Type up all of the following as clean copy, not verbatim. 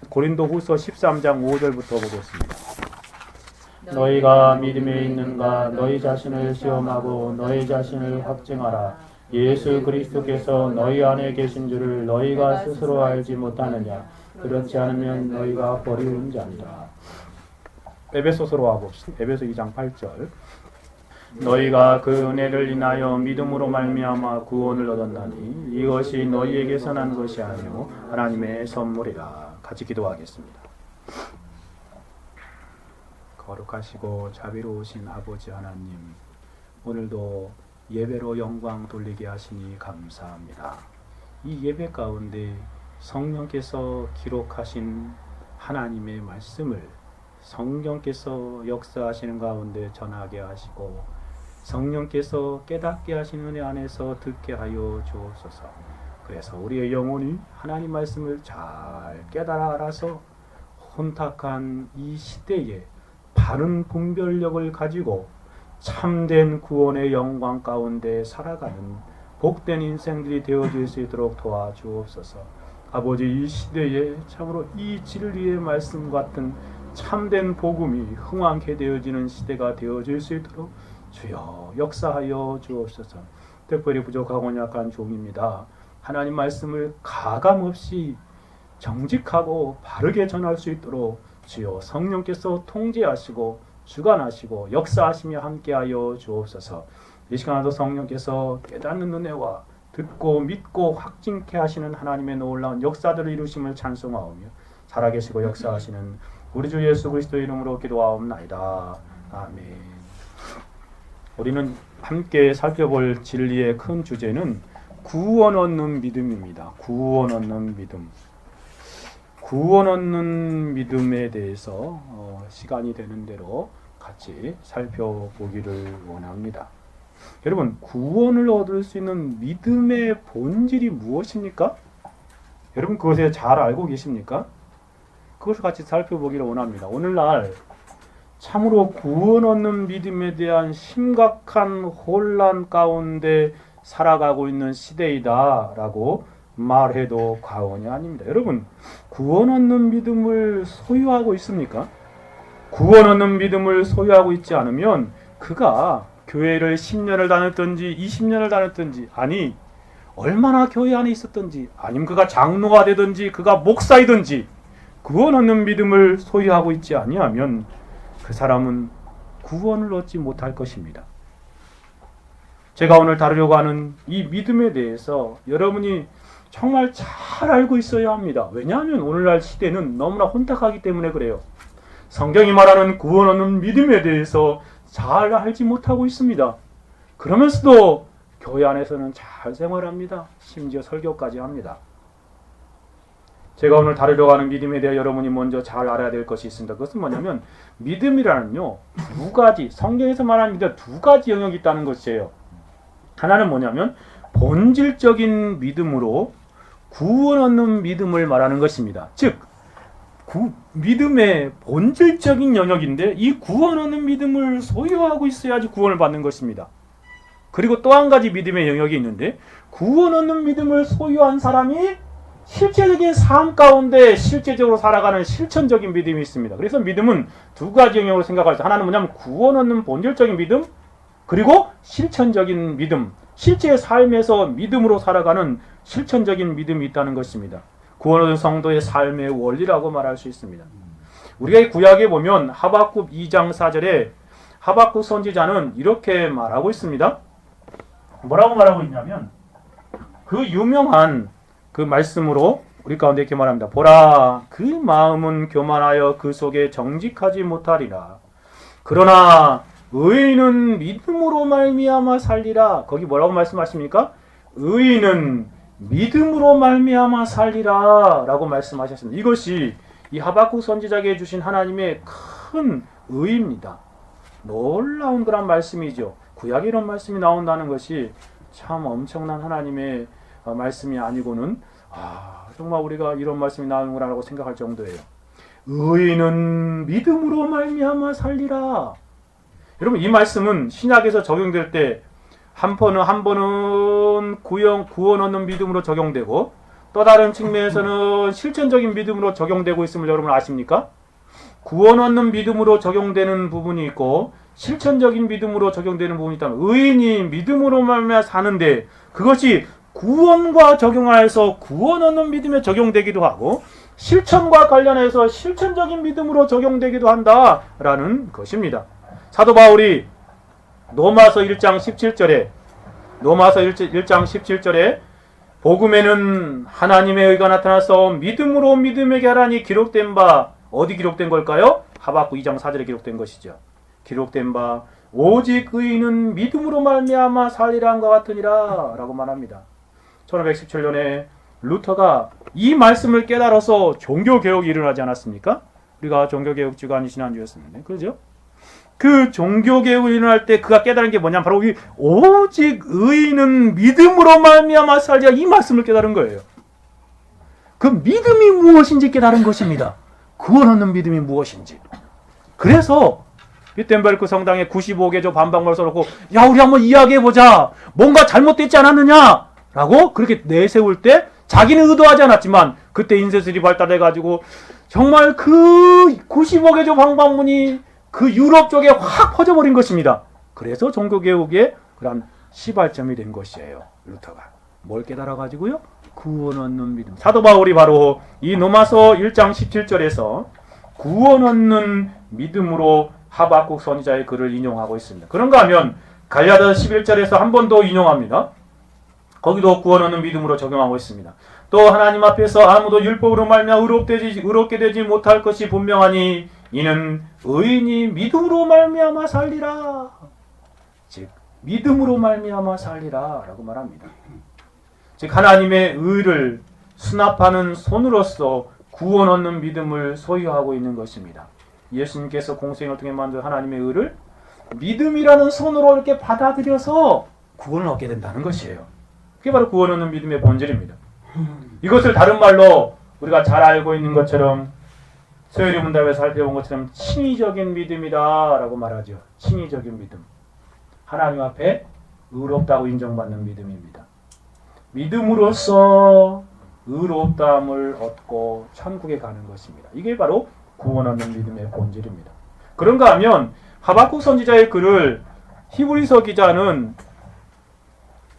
고린도후서 13장 5절부터 보겠습니다. 너희가 믿음에 있는가 너희 자신을 시험하고 너희 자신을 확증하라. 예수 그리스도께서 너희 안에 계신 줄을 너희가 스스로 알지 못하느냐. 그렇지 않으면 너희가 버리는 자니라. 에베소서로 와봅시다. 에베소 2장 8절. 너희가 그 은혜를 인하여 믿음으로 말미암아 구원을 얻었나니 이것이 너희에게서 난 것이 아니요 하나님의 선물이라. 같이 기도하겠습니다. 거룩하시고 자비로우신 아버지 하나님, 오늘도 예배로 영광 돌리게 하시니 감사합니다. 이 예배 가운데 성령께서 기록하신 하나님의 말씀을 성령께서 역사하시는 가운데 전하게 하시고 성령께서 깨닫게 하시는 은혜 안에서 듣게 하여 주옵소서. 그래서 우리의 영혼이 하나님 말씀을 잘 깨달아 알아서 혼탁한 이 시대에 바른 분별력을 가지고 참된 구원의 영광 가운데 살아가는 복된 인생들이 되어질 수 있도록 도와주옵소서. 아버지, 이 시대에 참으로 이 진리의 말씀 같은 참된 복음이 흥왕케 되어지는 시대가 되어질 수 있도록 주여 역사하여 주옵소서. 특별히 부족하고 약한 종입니다. 하나님 말씀을 가감없이 정직하고 바르게 전할 수 있도록 주여 성령께서 통제하시고 주관하시고 역사하시며 함께하여 주옵소서. 이 시간에도 성령께서 깨닫는 은혜와 듣고 믿고 확증케 하시는 하나님의 놀라운 역사들을 이루심을 찬송하오며 살아계시고 역사하시는 우리 주 예수 그리스도의 이름으로 기도하옵나이다. 아멘. 우리는 함께 살펴볼 진리의 큰 주제는 구원 얻는 믿음입니다. 구원 얻는 믿음. 구원 얻는 믿음에 대해서 시간이 되는 대로 같이 살펴보기를 원합니다. 여러분, 구원을 얻을 수 있는 믿음의 본질이 무엇입니까? 여러분 그것에 잘 알고 계십니까? 그것을 같이 살펴보기를 원합니다. 오늘날 참으로 구원 얻는 믿음에 대한 심각한 혼란 가운데 살아가고 있는 시대이다라고 말해도 과언이 아닙니다. 여러분, 구원 얻는 믿음을 소유하고 있습니까? 구원 얻는 믿음을 소유하고 있지 않으면 그가 교회를 10년을 다녔든지 20년을 다녔든지, 아니 얼마나 교회 안에 있었든지, 아니면 그가 장로가 되든지 그가 목사이든지 구원 얻는 믿음을 소유하고 있지 아니하면 그 사람은 구원을 얻지 못할 것입니다. 제가 오늘 다루려고 하는 이 믿음에 대해서 여러분이 정말 잘 알고 있어야 합니다. 왜냐하면 오늘날 시대는 너무나 혼탁하기 때문에 그래요. 성경이 말하는 구원 얻는 믿음에 대해서 잘 알지 못하고 있습니다. 그러면서도 교회 안에서는 잘 생활합니다. 심지어 설교까지 합니다. 제가 오늘 다루려고 하는 믿음에 대해 여러분이 먼저 잘 알아야 될 것이 있습니다. 그것은 뭐냐면 믿음이라는요, 두 가지, 성경에서 말하는 믿음 두 가지 영역이 있다는 것이에요. 하나는 뭐냐면 본질적인 믿음으로 구원 얻는 믿음을 말하는 것입니다. 즉 믿음의 본질적인 영역인데 이 구원 얻는 믿음을 소유하고 있어야지 구원을 받는 것입니다. 그리고 또 한 가지 믿음의 영역이 있는데 구원 얻는 믿음을 소유한 사람이 실제적인 삶 가운데 실제적으로 살아가는 실천적인 믿음이 있습니다. 그래서 믿음은 두 가지 영역으로 생각할 때 하나는 뭐냐면 구원 얻는 본질적인 믿음, 그리고 실천적인 믿음, 실제의 삶에서 믿음으로 살아가는 실천적인 믿음이 있다는 것입니다. 구원 얻은 성도의 삶의 원리라고 말할 수 있습니다. 우리가 구약에 보면 하박국 2장 4절에 하박국 선지자는 이렇게 말하고 있습니다. 뭐라고 말하고 있냐면 그 유명한 그 말씀으로 우리 가운데 이렇게 말합니다. 보라, 그 마음은 교만하여 그 속에 정직하지 못하리라. 그러나 의인은 믿음으로 말미암아 살리라. 거기 뭐라고 말씀하십니까? 의인은 믿음으로 말미암아 살리라 라고 말씀하셨습니다. 이것이 이 하박국 선지자에게 주신 하나님의 큰 의입니다. 놀라운 그런 말씀이죠. 구약에 이런 말씀이 나온다는 것이 참 엄청난 하나님의 말씀이 아니고는 정말 우리가 이런 말씀이 나오는구나라고 생각할 정도예요. 의인은 믿음으로 말미암아 살리라. 여러분, 이 말씀은 신약에서 적용될 때 한 번은 구원 얻는 믿음으로 적용되고 또 다른 측면에서는 실천적인 믿음으로 적용되고 있음을 여러분 아십니까? 구원 얻는 믿음으로 적용되는 부분이 있고 실천적인 믿음으로 적용되는 부분이 있다면 의인이 믿음으로 말미암아 사는데 그것이 구원과 적용하여서 구원 얻는 믿음에 적용되기도 하고 실천과 관련해서 실천적인 믿음으로 적용되기도 한다라는 것입니다. 사도 바울이 로마서 1장 17절에 복음에는 하나님의 의가 나타나서 믿음으로 믿음에게 하라니 기록된 바 어디 기록된 걸까요? 하박국 2장 4절에 기록된 것이죠. 기록된 바 오직 의인은 믿음으로 말미암아 살리라 함과 같으니라 라고 말합니다. 1517년에 루터가 이 말씀을 깨달아서 종교개혁이 일어나지 않았습니까? 우리가 종교개혁주간이 지난주였었는데 그렇죠? 그 종교개혁이 일어날 때 그가 깨달은 게 뭐냐면 바로 이 오직 의인은 믿음으로 말미암아 살리라 이 말씀을 깨달은 거예요. 그 믿음이 무엇인지 깨달은 것입니다. 구원 얻는 믿음이 무엇인지. 그래서 비텐베르크 성당에 95개조 반박문을 써놓고 야 우리 한번 이야기해보자. 뭔가 잘못됐지 않았느냐 라고 그렇게 내세울 때 자기는 의도하지 않았지만 그때 인쇄술이 발달해가지고 정말 그 95개조 반박문이 그 유럽 쪽에 확 퍼져버린 것입니다. 그래서 종교개혁의 그런 시발점이 된 것이에요. 루터가. 뭘 깨달아가지고요? 구원 얻는 믿음. 사도 바울이 바로 이 로마서 1장 17절에서 구원 얻는 믿음으로 하박국 선지자의 글을 인용하고 있습니다. 그런가 하면 갈라디아서 11절에서 한 번 더 인용합니다. 거기도 구원 얻는 믿음으로 적용하고 있습니다. 또 하나님 앞에서 아무도 율법으로 말미암아 의롭게 되지 못할 것이 분명하니 이는 의인이 믿음으로 말미암아 살리라. 즉 믿음으로 말미암아 살리라 라고 말합니다. 즉 하나님의 의를 수납하는 손으로서 구원 얻는 믿음을 소유하고 있는 것입니다. 예수님께서 공생을 통해 만든 하나님의 의를 믿음이라는 손으로 이렇게 받아들여서 구원을 얻게 된다는 것이에요. 그게 바로 구원 얻는 믿음의 본질입니다. 이것을 다른 말로 우리가 잘 알고 있는 것처럼 서열이 문답에 살펴본 것처럼 칭의적인 믿음이다 라고 말하죠. 칭의적인 믿음. 하나님 앞에 의롭다고 인정받는 믿음입니다. 믿음으로써 의롭다함을 얻고 천국에 가는 것입니다. 이게 바로 구원 얻는 믿음의 본질입니다. 그런가 하면 하박국 선지자의 글을 히브리서 기자는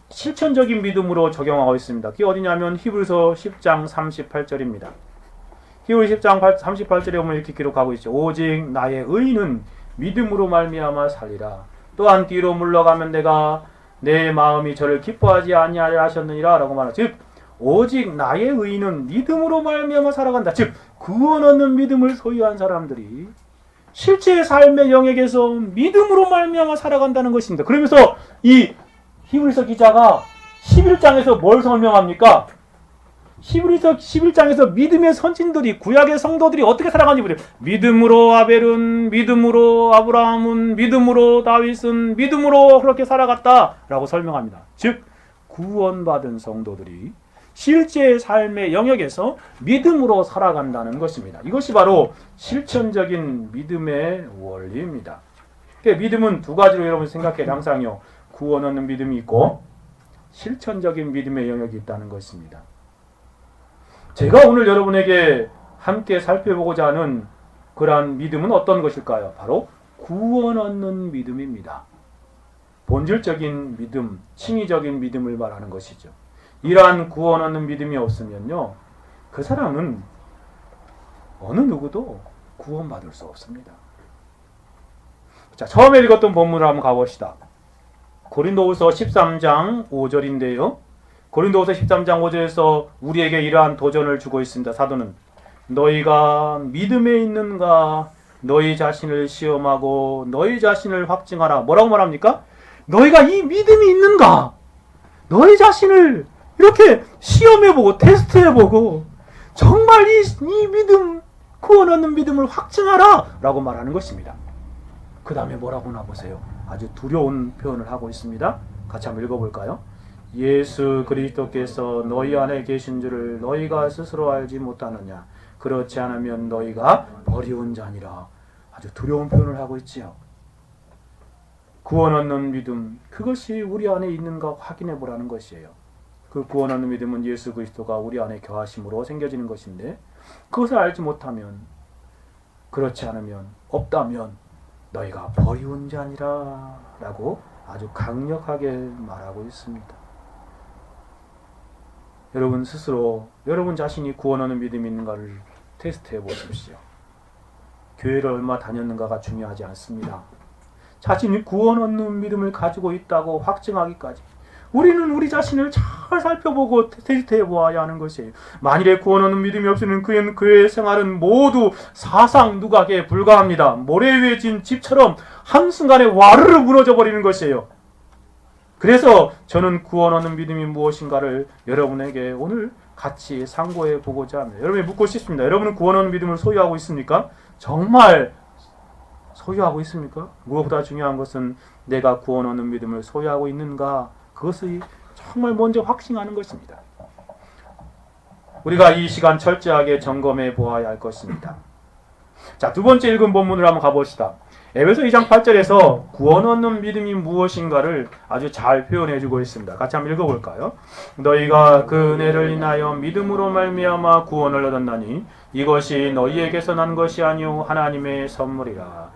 실천적인 믿음으로 적용하고 있습니다. 그게 어디냐면 히브리서 10장 38절입니다. 히브리 10장 38절에 보면 이렇게 기록하고 있죠. 오직 나의 의인은 믿음으로 말미암아 살리라. 또한 뒤로 물러가면 내가 내 마음이 저를 기뻐하지 아니하려 하셨느니라 라고 말하죠. 즉 오직 나의 의인은 믿음으로 말미암아 살아간다. 즉 구원 얻는 믿음을 소유한 사람들이 실제 삶의 영역에서 믿음으로 말미암아 살아간다는 것입니다. 그러면서 이 히브리서 기자가 11장에서 뭘 설명합니까? 히브리서 11장에서 믿음의 선진들이 구약의 성도들이 어떻게 살아가는지 보세요. 믿음으로 아벨은, 믿음으로 아브라함은, 믿음으로 다윗은, 믿음으로 그렇게 살아갔다라고 설명합니다. 즉 구원받은 성도들이 실제 삶의 영역에서 믿음으로 살아간다는 것입니다. 이것이 바로 실천적인 믿음의 원리입니다. 믿음은 두 가지로 여러분 생각해요. 항상요. 구원 얻는 믿음이 있고 실천적인 믿음의 영역이 있다는 것입니다. 제가 오늘 여러분에게 함께 살펴보고자 하는 그러한 믿음은 어떤 것일까요? 바로 구원 얻는 믿음입니다. 본질적인 믿음, 칭의적인 믿음을 말하는 것이죠. 이러한 구원 얻는 믿음이 없으면요, 그 사람은 어느 누구도 구원받을 수 없습니다. 자, 처음에 읽었던 본문을 한번 가봅시다. 고린도후서 13장 5절인데요. 고린도후서 13장 5절에서 우리에게 이러한 도전을 주고 있습니다. 사도는 너희가 믿음에 있는가 너희 자신을 시험하고 너희 자신을 확증하라. 뭐라고 말합니까? 너희가 이 믿음이 있는가? 너희 자신을 이렇게 시험해보고 테스트해보고 정말 이 믿음, 구원 얻는 믿음을 확증하라 라고 말하는 것입니다. 그 다음에 뭐라고 나보세요. 아주 두려운 표현을 하고 있습니다. 같이 한번 읽어볼까요? 예수 그리스도께서 너희 안에 계신 줄을 너희가 스스로 알지 못하느냐. 그렇지 않으면 너희가 버리운 자니라. 아주 두려운 표현을 하고 있지요. 구원 얻는 믿음, 그것이 우리 안에 있는가 확인해 보라는 것이에요. 그 구원 얻는 믿음은 예수 그리스도가 우리 안에 거하심으로 생겨지는 것인데, 그것을 알지 못하면, 그렇지 않으면, 없다면 너희가 버리운 자니라 라고 아주 강력하게 말하고 있습니다. 여러분 스스로 여러분 자신이 구원 얻는 믿음이 있는가를 테스트해 보십시오. 교회를 얼마 다녔는가가 중요하지 않습니다. 자신이 구원 얻는 믿음을 가지고 있다고 확증하기까지 우리는 우리 자신을 잘 살펴보고 테스트해 보아야 하는 것이에요. 만일에 구원 얻는 믿음이 없으면 그의 생활은 모두 사상 누각에 불과합니다. 모래 위에 진 집처럼 한순간에 와르르 무너져 버리는 것이에요. 그래서 저는 구원 얻는 믿음이 무엇인가를 여러분에게 오늘 같이 상고해 보고자 합니다. 여러분이 묻고 싶습니다. 여러분은 구원 얻는 믿음을 소유하고 있습니까? 정말 소유하고 있습니까? 무엇보다 중요한 것은 내가 구원 얻는 믿음을 소유하고 있는가, 그것을 정말 먼저 확신하는 것입니다. 우리가 이 시간 철저하게 점검해 보아야 할 것입니다. 자, 두 번째 읽은 본문으로 한번 가봅시다. 에베소 2장 8절에서 구원 얻는 믿음이 무엇인가를 아주 잘 표현해 주고 있습니다. 같이 한번 읽어볼까요? 너희가 그 은혜를 인하여 믿음으로 말미암아 구원을 얻었나니 이것이 너희에게서 난 것이 아니오 하나님의 선물이라.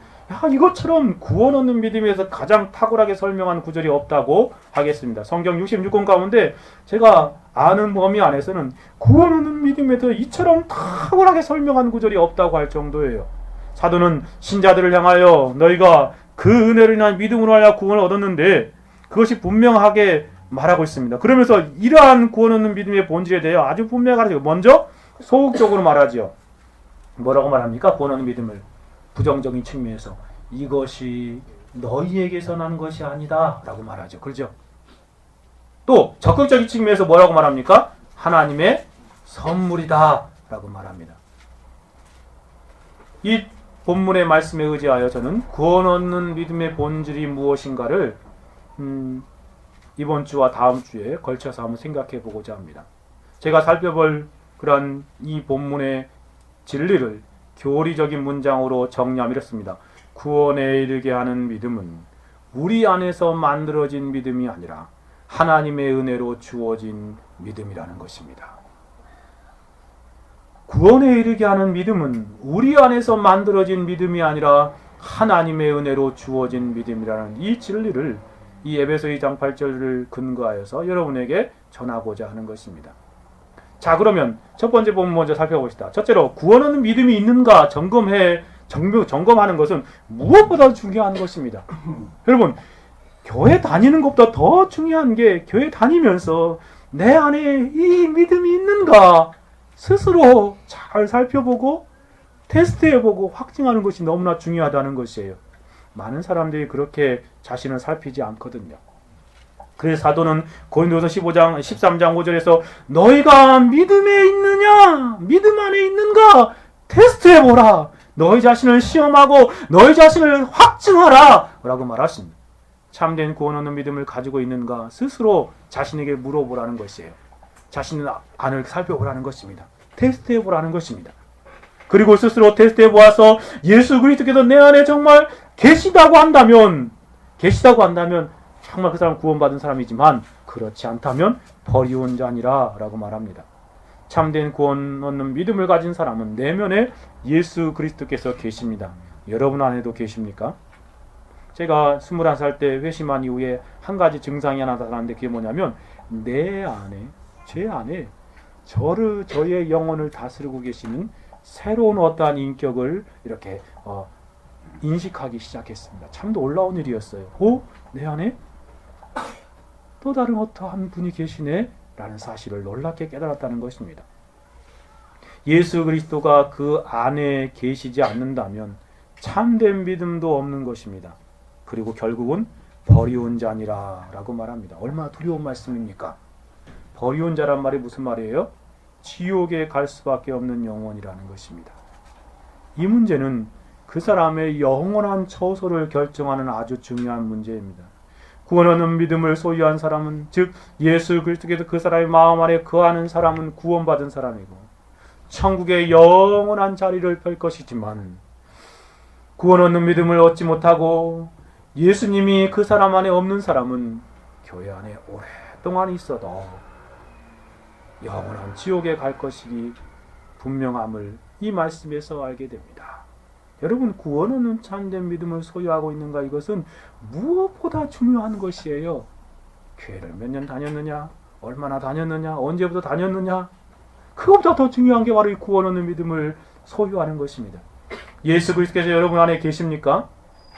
이것처럼 구원 얻는 믿음에서 가장 탁월하게 설명한 구절이 없다고 하겠습니다. 성경 66권 가운데 제가 아는 범위 안에서는 구원 얻는 믿음에서 이처럼 탁월하게 설명한 구절이 없다고 할 정도예요. 사도는 신자들을 향하여 너희가 그 은혜를 인한 믿음으로 하여 구원을 얻었는데 그것이 분명하게 말하고 있습니다. 그러면서 이러한 구원 얻는 믿음의 본질에 대해 아주 분명하게 가르치고, 먼저 소극적으로 말하지요. 뭐라고 말합니까? 구원 얻는 믿음을 부정적인 측면에서 이것이 너희에게서 난 것이 아니다 라고 말하죠. 그렇죠? 또 적극적인 측면에서 뭐라고 말합니까? 하나님의 선물이다 라고 말합니다. 이 본문의 말씀에 의지하여 저는 구원 얻는 믿음의 본질이 무엇인가를 이번 주와 다음 주에 걸쳐서 한번 생각해 보고자 합니다. 제가 살펴볼 그런 이 본문의 진리를 교리적인 문장으로 정리하면 이렇습니다. 구원에 이르게 하는 믿음은 우리 안에서 만들어진 믿음이 아니라 하나님의 은혜로 주어진 믿음이라는 것입니다. 구원에 이르게 하는 믿음은 우리 안에서 만들어진 믿음이 아니라 하나님의 은혜로 주어진 믿음이라는 이 진리를 이 에베소 2장 8절을 근거하여서 여러분에게 전하고자 하는 것입니다. 자, 그러면 첫 번째 본문 먼저 살펴봅시다. 첫째로 구원 얻는 믿음이 있는가 점검하는 것은 무엇보다 중요한 것입니다. 여러분, 교회 다니는 것보다 더 중요한 게 교회 다니면서 내 안에 이 믿음이 있는가 스스로 잘 살펴보고 테스트해보고 확증하는 것이 너무나 중요하다는 것이에요. 많은 사람들이 그렇게 자신을 살피지 않거든요. 그래서 사도는 고린도서 13장 5절에서 너희가 믿음에 있느냐? 믿음 안에 있는가? 테스트해보라. 너희 자신을 시험하고 너희 자신을 확증하라 라고 말하십니다. 참된 구원 얻는 믿음을 가지고 있는가 스스로 자신에게 물어보라는 것이에요. 자신의 안을 살펴보라는 것입니다. 테스트해보라는 것입니다. 그리고 스스로 테스트해보아서 예수 그리스도께서 내 안에 정말 계시다고 한다면 정말 그 사람은 구원받은 사람이지만 그렇지 않다면 버리운 자니라 라고 말합니다. 참된 구원 얻는 믿음을 가진 사람은 내면에 예수 그리스도께서 계십니다. 여러분 안에도 계십니까? 제가 21살 때 회심한 이후에 한 가지 증상이 하나 나타났는데 그게 뭐냐면 제 안에 저의 영혼을 다스리고 계시는 새로운 어떠한 인격을 이렇게 인식하기 시작했습니다. 참 놀라운 일이었어요. 내 안에 또 다른 어떠한 분이 계시네 라는 사실을 놀랍게 깨달았다는 것입니다. 예수 그리스도가 그 안에 계시지 않는다면 참된 믿음도 없는 것입니다. 그리고 결국은 버리운 자니라 라고 말합니다. 얼마나 두려운 말씀입니까? 버리운 자란 말이 무슨 말이에요? 지옥에 갈 수밖에 없는 영혼이라는 것입니다. 이 문제는 그 사람의 영원한 처소를 결정하는 아주 중요한 문제입니다. 구원 얻는 믿음을 소유한 사람은, 즉 예수 그리스도께서 그 사람의 마음 안에 거하는 사람은 구원받은 사람이고 천국의 영원한 자리를 펼 것이지만, 구원 얻는 믿음을 얻지 못하고 예수님이 그 사람 안에 없는 사람은 교회 안에 오랫동안 있어도 영원한 지옥에 갈 것이 분명함을 이 말씀에서 알게 됩니다. 여러분, 구원 얻는 참된 믿음을 소유하고 있는가, 이것은 무엇보다 중요한 것이에요. 교회를 몇 년 다녔느냐, 얼마나 다녔느냐, 언제부터 다녔느냐, 그것보다 더 중요한 게 바로 이 구원 얻는 믿음을 소유하는 것입니다. 예수 그리스도께서 여러분 안에 계십니까?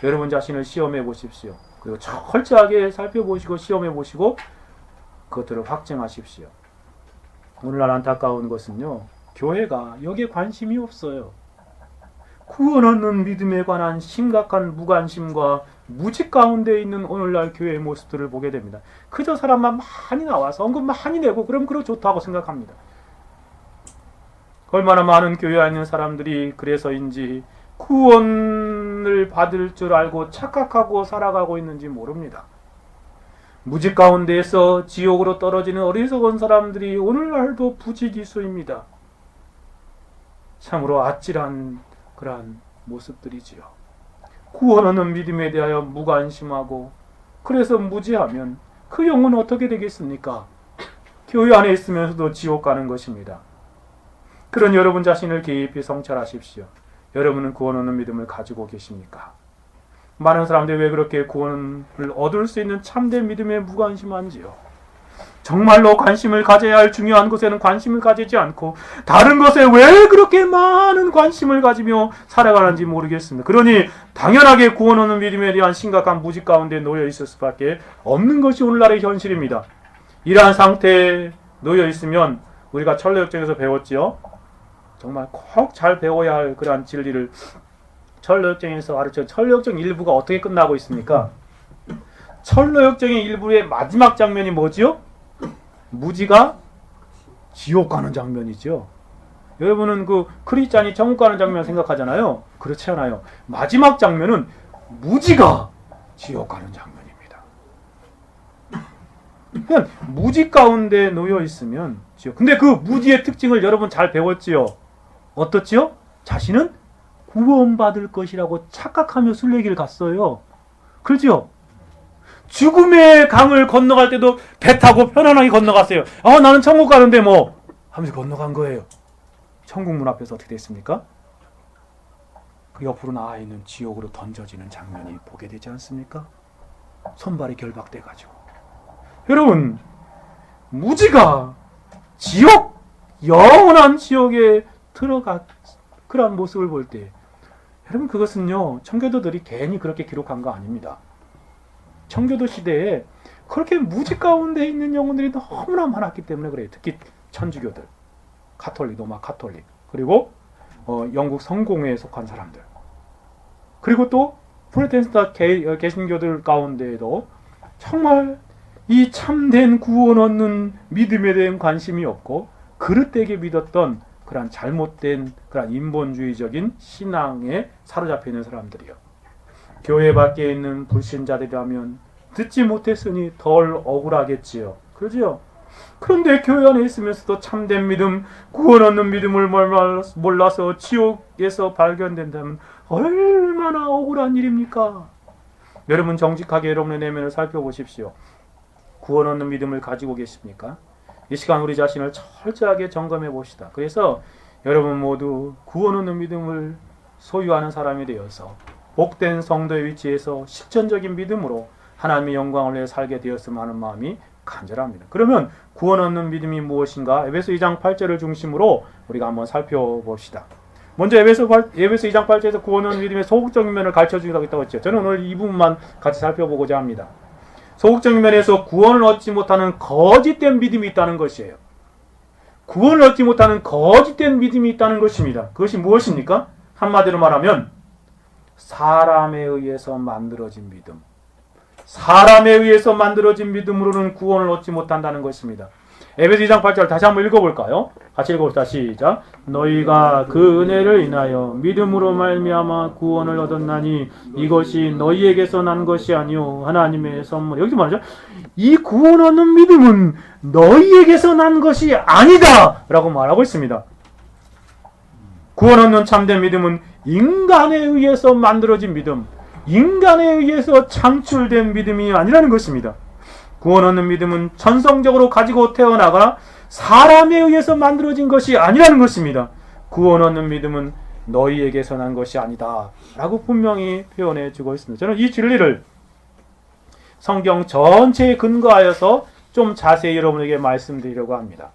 여러분 자신을 시험해 보십시오. 그리고 철저하게 살펴보시고 시험해 보시고 그것들을 확증하십시오. 오늘날 안타까운 것은요, 교회가 여기에 관심이 없어요. 구원 얻는 믿음에 관한 심각한 무관심과 무지 가운데 있는 오늘날 교회의 모습들을 보게 됩니다. 그저 사람만 많이 나와서 언급 많이 내고 그럼 그거 좋다고 생각합니다. 얼마나 많은 교회에 있는 사람들이 그래서인지 구원을 받을 줄 알고 착각하고 살아가고 있는지 모릅니다. 무지 가운데에서 지옥으로 떨어지는 어리석은 사람들이 오늘날도 부지기수입니다. 참으로 아찔한 그러한 모습들이지요. 구원 얻는 믿음에 대하여 무관심하고 그래서 무지하면 그 영혼은 어떻게 되겠습니까? 교회 안에 있으면서도 지옥 가는 것입니다. 그런 여러분 자신을 깊이 성찰하십시오. 여러분은 구원 얻는 믿음을 가지고 계십니까? 많은 사람들이 왜 그렇게 구원을 얻을 수 있는 참된 믿음에 무관심한지요? 정말로 관심을 가져야 할 중요한 것에는 관심을 가지지 않고 다른 것에 왜 그렇게 많은 관심을 가지며 살아가는지 모르겠습니다. 그러니 당연하게 구원 얻는 믿음에 대한 심각한 무지 가운데 놓여 있을 수밖에 없는 것이 오늘날의 현실입니다. 이러한 상태에 놓여 있으면 우리가 철로역정에서 배웠지요. 정말 꼭 잘 배워야 할 그러한 진리를 철로역정에서 가르쳐. 철로역정 일부가 어떻게 끝나고 있습니까? 철로역정의 일부의 마지막 장면이 뭐지요? 무지가 지옥 가는 장면이죠. 여러분은 그 크리스찬이 천국 가는 장면 생각하잖아요. 그렇지 않아요. 마지막 장면은 무지가 지옥 가는 장면입니다. 그냥 무지 가운데 놓여 있으면 지옥. 근데 그 무지의 특징을 여러분 잘 배웠지요. 어떻지요? 자신은 구원받을 것이라고 착각하며 순례길을 갔어요. 그렇죠? 죽음의 강을 건너갈 때도 배 타고 편안하게 건너갔어요. 나는 천국 가는데 뭐 하면서 건너간 거예요. 천국 문 앞에서 어떻게 됐습니까? 그 옆으로 나와 있는 지옥으로 던져지는 장면이 보게 되지 않습니까? 손발이 결박돼가지고. 여러분, 무지가 지옥, 영원한 지옥에 들어가 그런 모습을 볼 때, 여러분, 그것은요 청교도들이 괜히 그렇게 기록한 거 아닙니다. 청교도 시대에 그렇게 무지 가운데 있는 영혼들이 너무나 많았기 때문에 그래요. 특히 천주교들, 가톨릭, 로마 가톨릭, 그리고 영국 성공회에 속한 사람들, 그리고 또 프로테스탄트 개신교들 가운데에도 정말 이 참된 구원 얻는 믿음에 대한 관심이 없고 그릇되게 믿었던 그런 잘못된 그런 인본주의적인 신앙에 사로잡혀 있는 사람들이요. 교회 밖에 있는 불신자들이라면 듣지 못했으니 덜 억울하겠지요. 그러지요? 그런데 교회 안에 있으면서도 참된 믿음, 구원 얻는 믿음을 몰라서 지옥에서 발견된다면 얼마나 억울한 일입니까? 여러분, 정직하게 여러분의 내면을 살펴보십시오. 구원 얻는 믿음을 가지고 계십니까? 이 시간 우리 자신을 철저하게 점검해 봅시다. 그래서 여러분 모두 구원 얻는 믿음을 소유하는 사람이 되어서 복된 성도의 위치에서 실천적인 믿음으로 하나님의 영광을 위해 살게 되었으면 하는 마음이 간절합니다. 그러면 구원 얻는 믿음이 무엇인가? 에베소 2장 8절을 중심으로 우리가 한번 살펴봅시다. 먼저 에베소 2장 8절에서 구원 얻는 믿음의 소극적인 면을 가르쳐주기로 하겠다고 했죠. 저는 오늘 이 부분만 같이 살펴보고자 합니다. 소극적인 면에서 구원을 얻지 못하는 거짓된 믿음이 있다는 것이에요. 구원을 얻지 못하는 거짓된 믿음이 있다는 것입니다. 그것이 무엇입니까? 한마디로 말하면 사람에 의해서 만들어진 믿음. 사람에 의해서 만들어진 믿음으로는 구원을 얻지 못한다는 것입니다. 에베소 2장 8절 다시 한번 읽어볼까요? 같이 읽어봅시다. 시작. 너희가 그 은혜를 인하여 믿음으로 말미암아 구원을 얻었나니 이것이 너희에게서 난 것이 아니요 하나님의 선물. 여기서 말하죠. 이 구원 얻는 믿음은 너희에게서 난 것이 아니다 라고 말하고 있습니다. 구원 얻는 참된 믿음은 인간에 의해서 만들어진 믿음, 인간에 의해서 창출된 믿음이 아니라는 것입니다. 구원 얻는 믿음은 천성적으로 가지고 태어나거나 사람에 의해서 만들어진 것이 아니라는 것입니다. 구원 얻는 믿음은 너희에게서 난 것이 아니다 라고 분명히 표현해 주고 있습니다. 저는 이 진리를 성경 전체에 근거하여서 좀 자세히 여러분에게 말씀드리려고 합니다.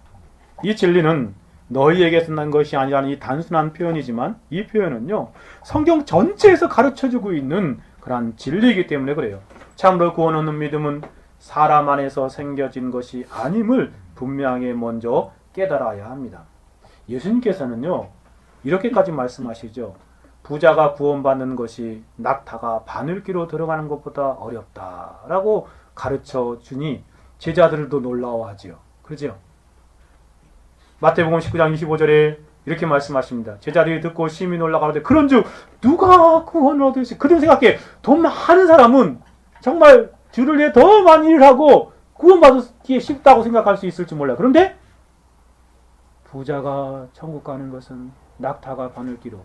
이 진리는 너희에게서 난 것이 아니라는 이 단순한 표현이지만 이 표현은요, 성경 전체에서 가르쳐주고 있는 그러한 진리이기 때문에 그래요. 참으로 구원 얻는 믿음은 사람 안에서 생겨진 것이 아님을 분명히 먼저 깨달아야 합니다. 예수님께서는요, 이렇게까지 말씀하시죠. 부자가 구원받는 것이 낙타가 바늘귀로 들어가는 것보다 어렵다라고 가르쳐 주니 제자들도 놀라워하지요. 그렇죠? 마태복음 19장 25절에 이렇게 말씀하십니다. 제자들이 듣고 심히 놀라가로되 그런즉 누가 구원을 얻을 수? 그들 생각해 돈 많은 사람은 정말 주를 위해 더 많이 일하고 구원받기 쉽다고 생각할 수 있을지 몰라요. 그런데 부자가 천국 가는 것은 낙타가 바늘귀로,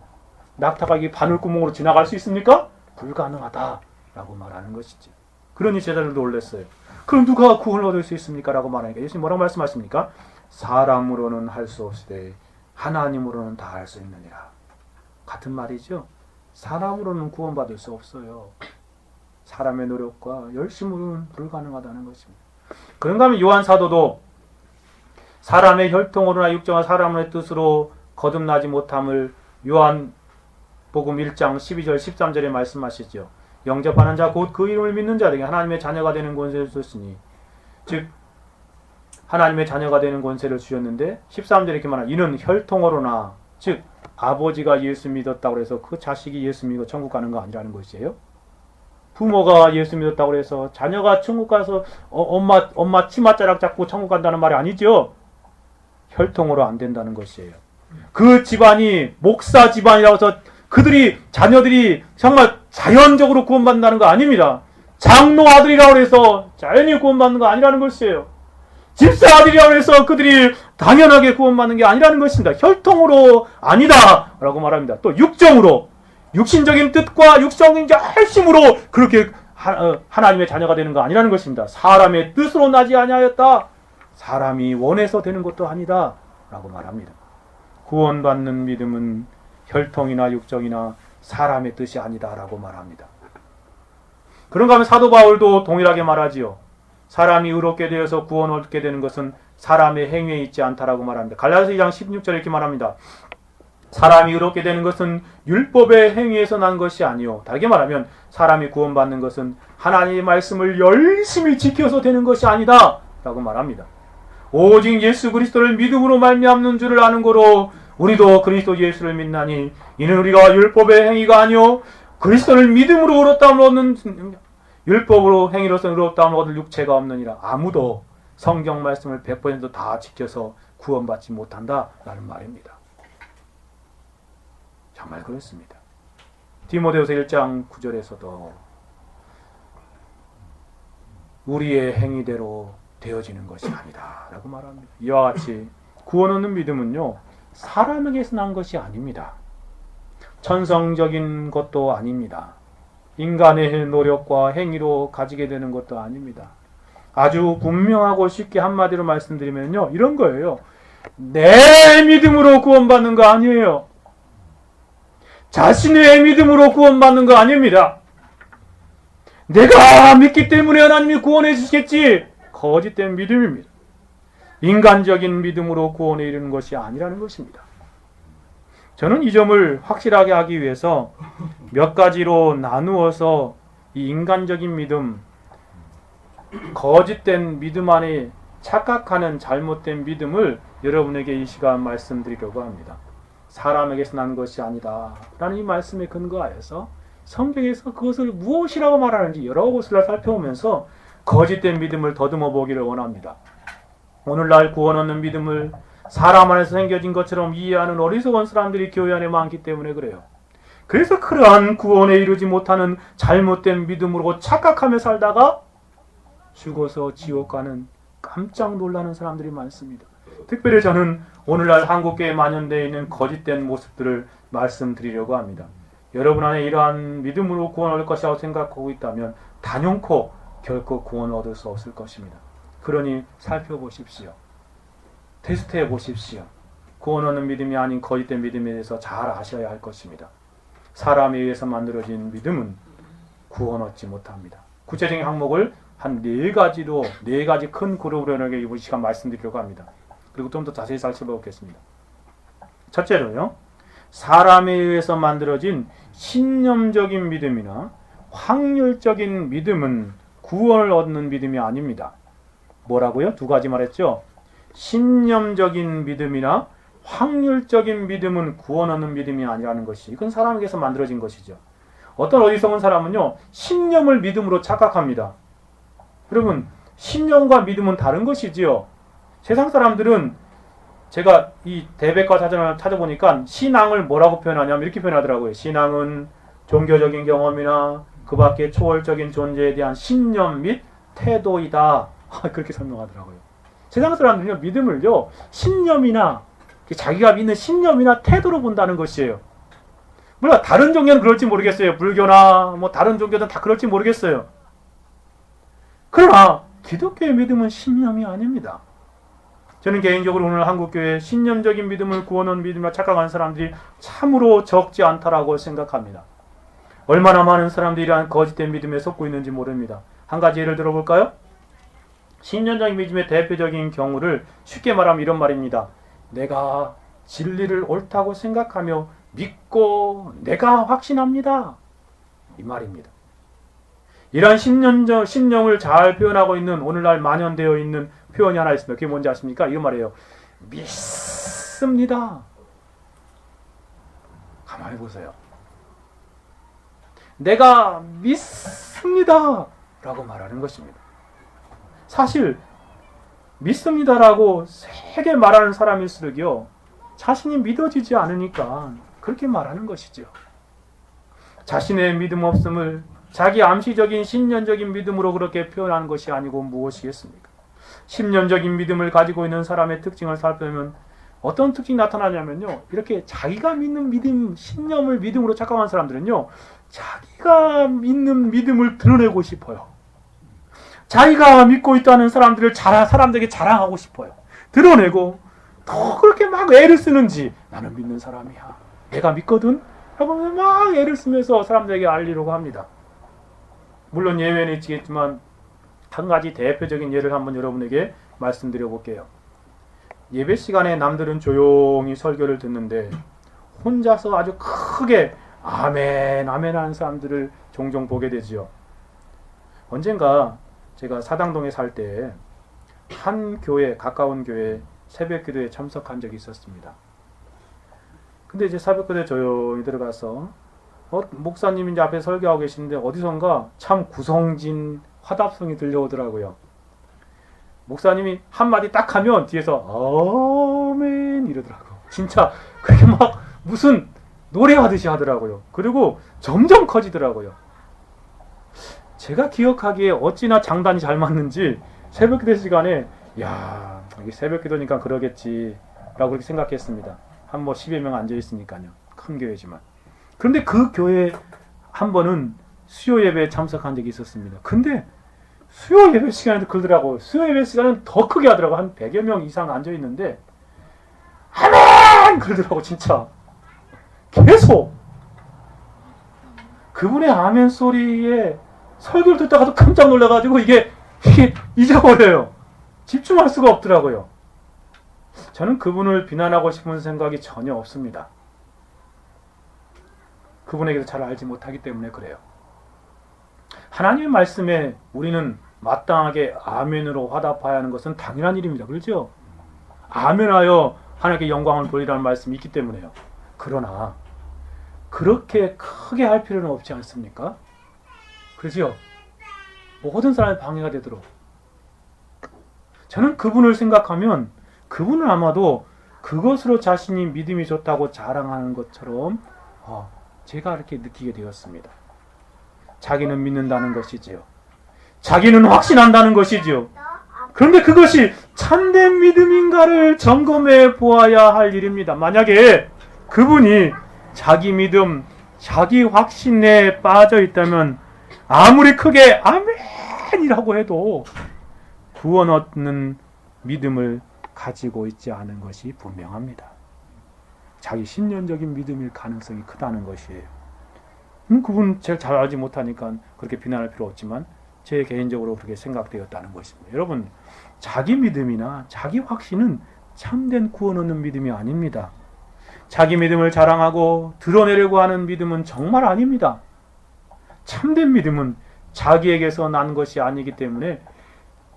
낙타가 이 바늘구멍으로 지나갈 수 있습니까? 불가능하다라고 말하는 것이지. 그러니 제자들도 놀랐어요. 그럼 누가 구원을 얻을 수 있습니까? 라고 말하니까 예수님 뭐라고 말씀하십니까? 사람으로는 할 수 없으되 하나님으로는 다 할 수 있느니라. 같은 말이죠. 사람으로는 구원받을 수 없어요. 사람의 노력과 열심으로는 불가능하다는 것입니다. 그런가 하면 요한 사도도 사람의 혈통으로나 육정한 사람의 뜻으로 거듭나지 못함을 요한복음 1장 12절 13절에 말씀하시죠. 영접하는 자 곧 그 이름을 믿는 자에게 하나님의 자녀가 되는 권세를 주셨으니, 즉 하나님의 자녀가 되는 권세를 주셨는데 13절에 이렇게 말하면 이는 혈통으로나, 즉 아버지가 예수 믿었다고 해서 그 자식이 예수 믿고 천국 가는 거 아니라는 것이에요. 부모가 예수 믿었다고 해서 자녀가 천국 가서 엄마 치맛자락 잡고 천국 간다는 말이 아니죠. 혈통으로 안 된다는 것이에요. 그 집안이 목사 집안이라고 해서 그들이 자녀들이 정말 자연적으로 구원받는다는 거 아닙니다. 장로 아들이라고 해서 자연히 구원받는 거 아니라는 것이에요. 집사 아들이라고 해서 그들이 당연하게 구원받는 게 아니라는 것입니다. 혈통으로 아니다 라고 말합니다. 또 육정으로, 육신적인 뜻과 육신적인 열심으로 그렇게 하나님의 자녀가 되는 거 아니라는 것입니다. 사람의 뜻으로 나지 아니하였다. 사람이 원해서 되는 것도 아니다 라고 말합니다. 구원받는 믿음은 혈통이나 육정이나 사람의 뜻이 아니다 라고 말합니다. 그런가 하면 사도 바울도 동일하게 말하지요. 사람이 의롭게 되어서 구원 얻게 되는 것은 사람의 행위에 있지 않다라고 말합니다. 갈라디아서 2장 16절에 이렇게 말합니다. 사람이 의롭게 되는 것은 율법의 행위에서 난 것이 아니요. 다르게 말하면 사람이 구원받는 것은 하나님의 말씀을 열심히 지켜서 되는 것이 아니다 라고 말합니다. 오직 예수 그리스도를 믿음으로 말미암는 줄을 아는 거로 우리도 그리스도 예수를 믿나니 이는 우리가 율법의 행위가 아니요 그리스도를 믿음으로 의롭다함을 얻는, 율법으로 행위로서 의롭다함을 얻을 육체가 없느니라. 아무도 성경 말씀을 100% 다 지켜서 구원받지 못한다라는 말입니다. 정말 그렇습니다. 디모데후서 1장 9절에서도 우리의 행위대로 되어지는 것이 아니다 라고 말합니다. 이와 같이 구원 얻는 믿음은요, 사람에게서 난 것이 아닙니다. 천성적인 것도 아닙니다. 인간의 노력과 행위로 가지게 되는 것도 아닙니다. 아주 분명하고 쉽게 한마디로 말씀드리면요, 이런 거예요. 내 믿음으로 구원받는 거 아니에요. 자신의 믿음으로 구원받는 거 아닙니다. 내가 믿기 때문에 하나님이 구원해 주시겠지. 거짓된 믿음입니다. 인간적인 믿음으로 구원에 이르는 것이 아니라는 것입니다. 저는 이 점을 확실하게 하기 위해서 몇 가지로 나누어서 이 인간적인 믿음, 거짓된 믿음 안에 착각하는 잘못된 믿음을 여러분에게 이 시간 말씀드리려고 합니다. 사람에게서 난 것이 아니다 라는 이 말씀에 근거하여서 성경에서 그것을 무엇이라고 말하는지 여러 곳을 살펴보면서 거짓된 믿음을 더듬어 보기를 원합니다. 오늘날 구원 얻는 믿음을 사람 안에서 생겨진 것처럼 이해하는 어리석은 사람들이 교회 안에 많기 때문에 그래요. 그래서 그러한 구원에 이르지 못하는 잘못된 믿음으로 착각하며 살다가 죽어서 지옥 가는 깜짝 놀라는 사람들이 많습니다. 특별히 저는 오늘날 한국교회에 만연되어 있는 거짓된 모습들을 말씀드리려고 합니다. 여러분 안에 이러한 믿음으로 구원 얻을 것이라고 생각하고 있다면 단연코 결코 구원을 얻을 수 없을 것입니다. 그러니 살펴보십시오. 테스트해 보십시오. 구원 얻는 믿음이 아닌 거짓된 믿음에 대해서 잘 아셔야 할 것입니다. 사람에 의해서 만들어진 믿음은 구원 얻지 못합니다. 구체적인 항목을 한 4가지 큰 그룹으로 이번 시간 말씀드리려고 합니다. 그리고 좀 더 자세히 살펴보겠습니다. 첫째로요, 사람에 의해서 만들어진 신념적인 믿음이나 확률적인 믿음은 구원을 얻는 믿음이 아닙니다. 뭐라고요? 2가지 말했죠? 신념적인 믿음이나 확률적인 믿음은 구원 얻는 믿음이 아니라는 것이, 이건 사람에게서 만들어진 것이죠. 어떤 어리석은 사람은요, 신념을 믿음으로 착각합니다. 여러분, 신념과 믿음은 다른 것이지요. 세상 사람들은, 제가 이 대백과사전을 찾아보니까 신앙을 뭐라고 표현하냐면 이렇게 표현하더라고요. 신앙은 종교적인 경험이나 그 밖의 초월적인 존재에 대한 신념 및 태도이다. 그렇게 설명하더라고요. 세상 사람들은요, 믿음을요, 신념이나 자기가 믿는 신념이나 태도로 본다는 것이에요. 물론 다른 종교는 그럴지 모르겠어요. 불교나 뭐 다른 종교든 다 그럴지 모르겠어요. 그러나 기독교의 믿음은 신념이 아닙니다. 저는 개인적으로 오늘 한국교회 신념적인 믿음을 구원 얻는 믿음이라 착각하는 사람들이 참으로 적지 않다라고 생각합니다. 얼마나 많은 사람들이 이러한 거짓된 믿음에 속고 있는지 모릅니다. 한 가지 예를 들어볼까요? 신념적인 믿음의 대표적인 경우를 쉽게 말하면 이런 말입니다. 내가 진리를 옳다고 생각하며 믿고 내가 확신합니다. 이 말입니다. 이러한 신념을 잘 표현하고 있는 오늘날 만연되어 있는 표현이 하나 있습니다. 그게 뭔지 아십니까? 이거 말이에요. 믿습니다. 가만히 보세요. 내가 믿습니다. 라고 말하는 것입니다. 사실 믿습니다라고 세게 말하는 사람일수록요, 자신이 믿어지지 않으니까 그렇게 말하는 것이죠. 자신의 믿음 없음을 자기 암시적인 신념적인 믿음으로 그렇게 표현하는 것이 아니고 무엇이겠습니까? 신념적인 믿음을 가지고 있는 사람의 특징을 살펴보면 어떤 특징이 나타나냐면요, 이렇게 자기가 믿는 믿음, 신념을 믿음으로 착각하는 사람들은요, 자기가 믿는 믿음을 드러내고 싶어요. 자기가 믿고 있다는 사람들을 사람들에게 자랑하고 싶어요. 드러내고 더 그렇게 막 애를 쓰는지, 나는 믿는 사람이야, 내가 믿거든 라고 막 애를 쓰면서 사람들에게 알리려고 합니다. 물론 예외는 있겠지만 한 가지 대표적인 예를 한번 여러분에게 말씀드려 볼게요. 예배 시간에 남들은 조용히 설교를 듣는데 혼자서 아주 크게 아멘 아멘 하는 사람들을 종종 보게 되지요. 언젠가 제가 사당동에 살 때 한 교회, 가까운 교회 새벽 기도에 참석한 적이 있었습니다. 근데 이제 새벽 기도에 조용히 들어가서 목사님이 이제 앞에 설교하고 계시는데 어디선가 참 구성진 화답성이 들려오더라고요. 목사님이 한마디 딱 하면 뒤에서 아멘 이러더라고. 진짜 그게 막 무슨 노래하듯이 하더라고요. 그리고 점점 커지더라고요. 제가 기억하기에 어찌나 장단이 잘 맞는지 새벽기도 시간에 야, 이게 새벽기도니까 그러겠지 라고 그렇게 생각했습니다. 한 10여 명 앉아있으니까요. 큰 교회지만. 그런데 그 교회 한 번은 수요 예배에 참석한 적이 있었습니다. 근데 수요 예배 시간에도 그러더라고요. 수요 예배 시간은 더 크게 하더라고요. 한 100여 명 이상 앉아있는데 아멘! 그러더라고요. 진짜 계속 그분의 아멘 소리에 설교를 듣다가도 깜짝 놀라가지고 이게 잊어버려요. 집중할 수가 없더라고요. 저는 그분을 비난하고 싶은 생각이 전혀 없습니다. 그분에게도 잘 알지 못하기 때문에 그래요. 하나님의 말씀에 우리는 마땅하게 아멘으로 화답해야 하는 것은 당연한 일입니다. 그렇죠? 아멘하여 하나님께 영광을 돌리라는 말씀이 있기 때문에요. 그러나 그렇게 크게 할 필요는 없지 않습니까? 그렇죠? 모든 사람의 방해가 되도록. 저는 그분을 생각하면 그분은 아마도 그것으로 자신이 믿음이 좋다고 자랑하는 것처럼 제가 이렇게 느끼게 되었습니다. 자기는 믿는다는 것이지요. 자기는 확신한다는 것이지요. 그런데 그것이 참된 믿음인가를 점검해 보아야 할 일입니다. 만약에 그분이 자기 믿음, 자기 확신에 빠져 있다면 아무리 크게 아멘 팬이라고 해도 구원 얻는 믿음을 가지고 있지 않은 것이 분명합니다. 자기 신념적인 믿음일 가능성이 크다는 것이에요. 그분 제일 잘 알지 못하니까 그렇게 비난할 필요 없지만 제 개인적으로 그렇게 생각되었다는 것입니다. 여러분, 자기 믿음이나 자기 확신은 참된 구원 얻는 믿음이 아닙니다. 자기 믿음을 자랑하고 드러내려고 하는 믿음은 정말 아닙니다. 참된 믿음은 자기에게서 난 것이 아니기 때문에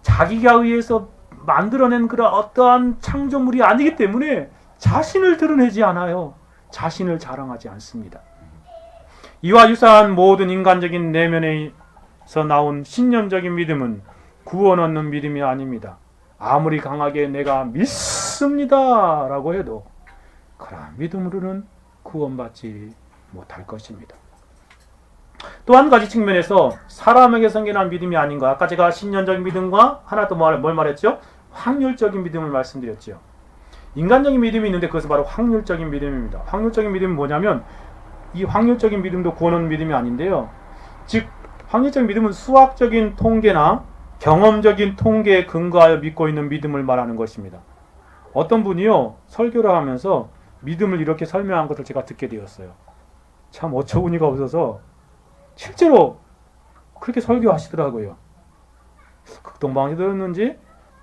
자기가 의해서 만들어낸 그런 어떠한 창조물이 아니기 때문에 자신을 드러내지 않아요. 자신을 자랑하지 않습니다. 이와 유사한 모든 인간적인 내면에서 나온 신념적인 믿음은 구원 얻는 믿음이 아닙니다. 아무리 강하게 내가 믿습니다 라고 해도 그러한 믿음으로는 구원받지 못할 것입니다. 또 한 가지 측면에서 사람에게 생겨난 믿음이 아닌 것, 아까 제가 신념적인 믿음과 하나 또 뭘 말했죠? 확률적인 믿음을 말씀드렸죠. 인간적인 믿음이 있는데 그것은 바로 확률적인 믿음입니다. 확률적인 믿음은 뭐냐면 이 확률적인 믿음도 구원 얻는 믿음이 아닌데요. 즉 확률적인 믿음은 수학적인 통계나 경험적인 통계에 근거하여 믿고 있는 믿음을 말하는 것입니다. 어떤 분이요 설교를 하면서 믿음을 이렇게 설명한 것을 제가 듣게 되었어요. 참 어처구니가 없어서 실제로 그렇게 설교하시더라고요. 극동방에 들었는지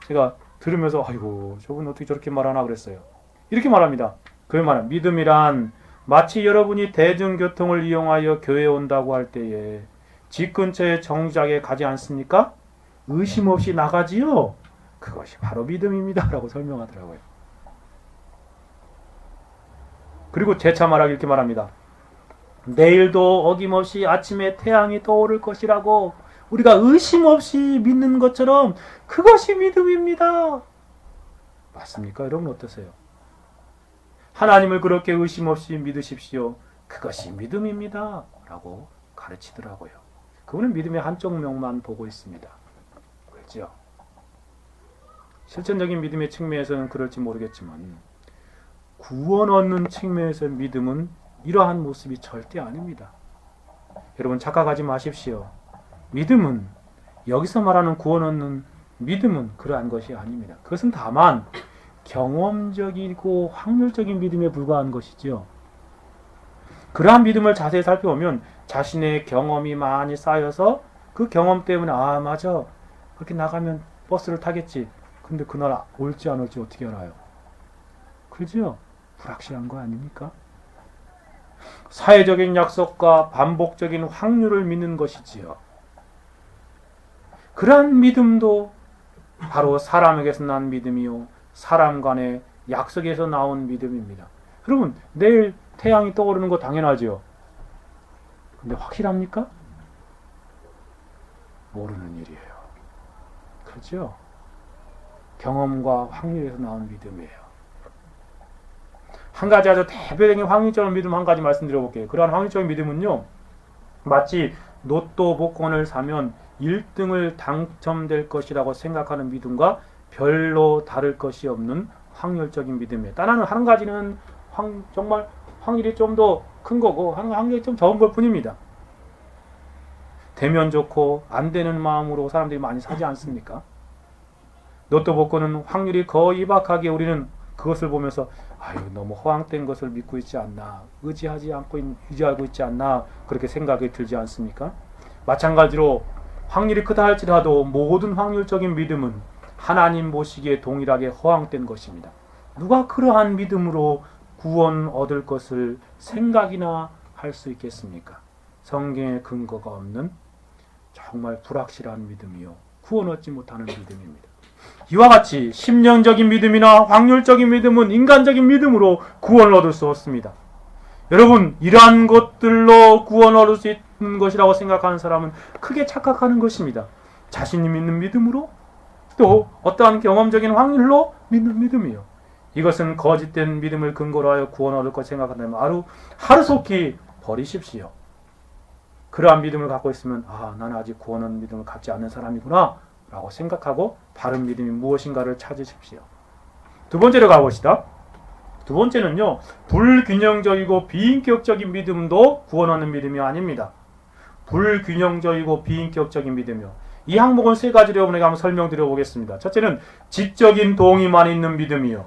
제가 들으면서 아이고 저분 어떻게 저렇게 말하나 그랬어요. 이렇게 말합니다. 그 말은 믿음이란 마치 여러분이 대중교통을 이용하여 교회에 온다고 할 때에 집 근처에 정류장에 가지 않습니까? 의심 없이 나가지요. 그것이 바로 믿음입니다 라고 설명하더라고요. 그리고 재차 말하기 이렇게 말합니다. 내일도 어김없이 아침에 태양이 떠오를 것이라고 우리가 의심 없이 믿는 것처럼 그것이 믿음입니다. 맞습니까? 여러분 어떠세요? 하나님을 그렇게 의심 없이 믿으십시오. 그것이 믿음입니다 라고 가르치더라고요. 그분은 믿음의 한쪽 면만 보고 있습니다. 그렇죠? 실천적인 믿음의 측면에서는 그럴지 모르겠지만 구원 얻는 측면에서의 믿음은 이러한 모습이 절대 아닙니다. 여러분 착각하지 마십시오. 믿음은 여기서 말하는 구원 얻는 믿음은 그러한 것이 아닙니다. 그것은 다만 경험적이고 확률적인 믿음에 불과한 것이죠. 그러한 믿음을 자세히 살펴보면 자신의 경험이 많이 쌓여서 그 경험 때문에 아 맞아 그렇게 나가면 버스를 타겠지. 근데 그날 올지 안 올지 어떻게 알아요? 그죠? 불확실한 거 아닙니까? 사회적인 약속과 반복적인 확률을 믿는 것이지요. 그러한 믿음도 바로 사람에게서 난 믿음이요 사람 간의 약속에서 나온 믿음입니다. 여러분 내일 태양이 떠오르는 거 당연하죠. 근데 확실합니까? 모르는 일이에요. 그렇죠? 경험과 확률에서 나온 믿음이에요. 한 가지 아주 대표적인 확률적인 믿음 한 가지 말씀드려볼게요. 그러한 확률적인 믿음은요 마치 로또 복권을 사면 1등을 당첨될 것이라고 생각하는 믿음과 별로 다를 것이 없는 확률적인 믿음이에요. 다른 한 가지는 정말 확률이 좀 더 큰 거고 확률이 좀 적은 것 뿐입니다. 되면 좋고 안 되는 마음으로 사람들이 많이 사지 않습니까? 로또 복권은 확률이 거의 박하게 우리는 그것을 보면서 아유 너무 허황된 것을 믿고 있지 않나 의지하고 있지 않나 그렇게 생각이 들지 않습니까? 마찬가지로 확률이 크다 할지라도 모든 확률적인 믿음은 하나님 보시기에 동일하게 허황된 것입니다. 누가 그러한 믿음으로 구원 얻을 것을 생각이나 할 수 있겠습니까? 성경에 근거가 없는 정말 불확실한 믿음이요 구원 얻지 못하는 믿음입니다. 이와 같이 심령적인 믿음이나 확률적인 믿음은 인간적인 믿음으로 구원을 얻을 수 없습니다. 여러분 이러한 것들로 구원 얻을 수 있는 것이라고 생각하는 사람은 크게 착각하는 것입니다. 자신이 믿는 믿음으로 또 어떠한 경험적인 확률로 믿는 믿음이요. 이것은 거짓된 믿음을 근거로 하여 구원 얻을 것 생각한다면 하루속히 버리십시오. 그러한 믿음을 갖고 있으면 나는 아직 구원 얻는 믿음을 갖지 않는 사람이구나 라고 생각하고 바른 믿음이 무엇인가를 찾으십시오. 두 번째로 가봅시다. 두 번째는요 불균형적이고 비인격적인 믿음도 구원 얻는 믿음이 아닙니다. 불균형적이고 비인격적인 믿음이요 이 항목은 세 가지로 여러분에게 한번 설명드려 보겠습니다. 첫째는 지적인 동의만 있는 믿음이요.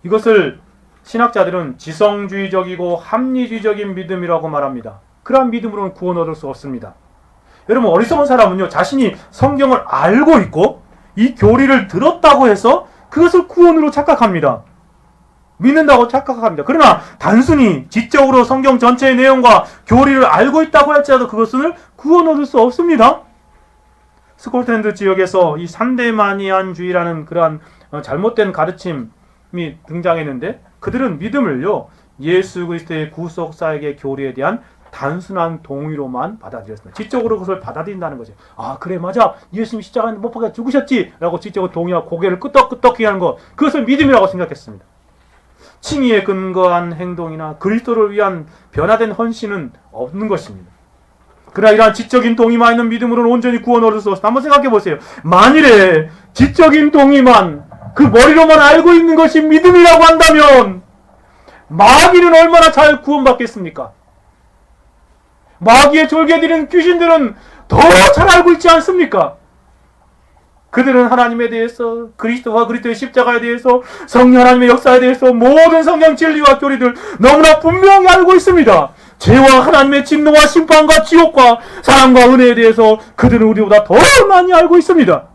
이것을 신학자들은 지성주의적이고 합리주의적인 믿음이라고 말합니다. 그러한 믿음으로는 구원 얻을 수 없습니다. 여러분, 어리석은 사람은요, 자신이 성경을 알고 있고 이 교리를 들었다고 해서 그것을 구원으로 착각합니다. 믿는다고 착각합니다. 그러나 단순히 지적으로 성경 전체의 내용과 교리를 알고 있다고 할지라도 그것을 구원 얻을 수 없습니다. 스코틀랜드 지역에서 이 산데마니안주의라는 그러한 잘못된 가르침이 등장했는데, 그들은 믿음을요, 예수 그리스도의 구속사역의 교리에 대한 단순한 동의로만 받아들였습니다. 지적으로 그것을 받아들인다는 거죠. 아, 그래, 맞아, 예수님이 십자가에 못 박혀 죽으셨지 라고 지적으로 동의하고 고개를 끄덕끄덕히 하는 것, 그것을 믿음이라고 생각했습니다. 칭의에 근거한 행동이나 그리스도를 위한 변화된 헌신은 없는 것입니다. 그러나 이러한 지적인 동의만 있는 믿음으로는 온전히 구원 얻을 수 없습니다. 한번 생각해 보세요. 만일에 지적인 동의만, 그 머리로만 알고 있는 것이 믿음이라고 한다면 마귀는 얼마나 잘 구원받겠습니까? 마귀의 졸개들인 귀신들은 더 잘 알고 있지 않습니까? 그들은 하나님에 대해서, 그리스도와 그리스도의 십자가에 대해서, 성령 하나님의 역사에 대해서 모든 성경 진리와 교리들 너무나 분명히 알고 있습니다. 죄와 하나님의 진노와 심판과 지옥과 사랑과 은혜에 대해서 그들은 우리보다 더 많이 알고 있습니다.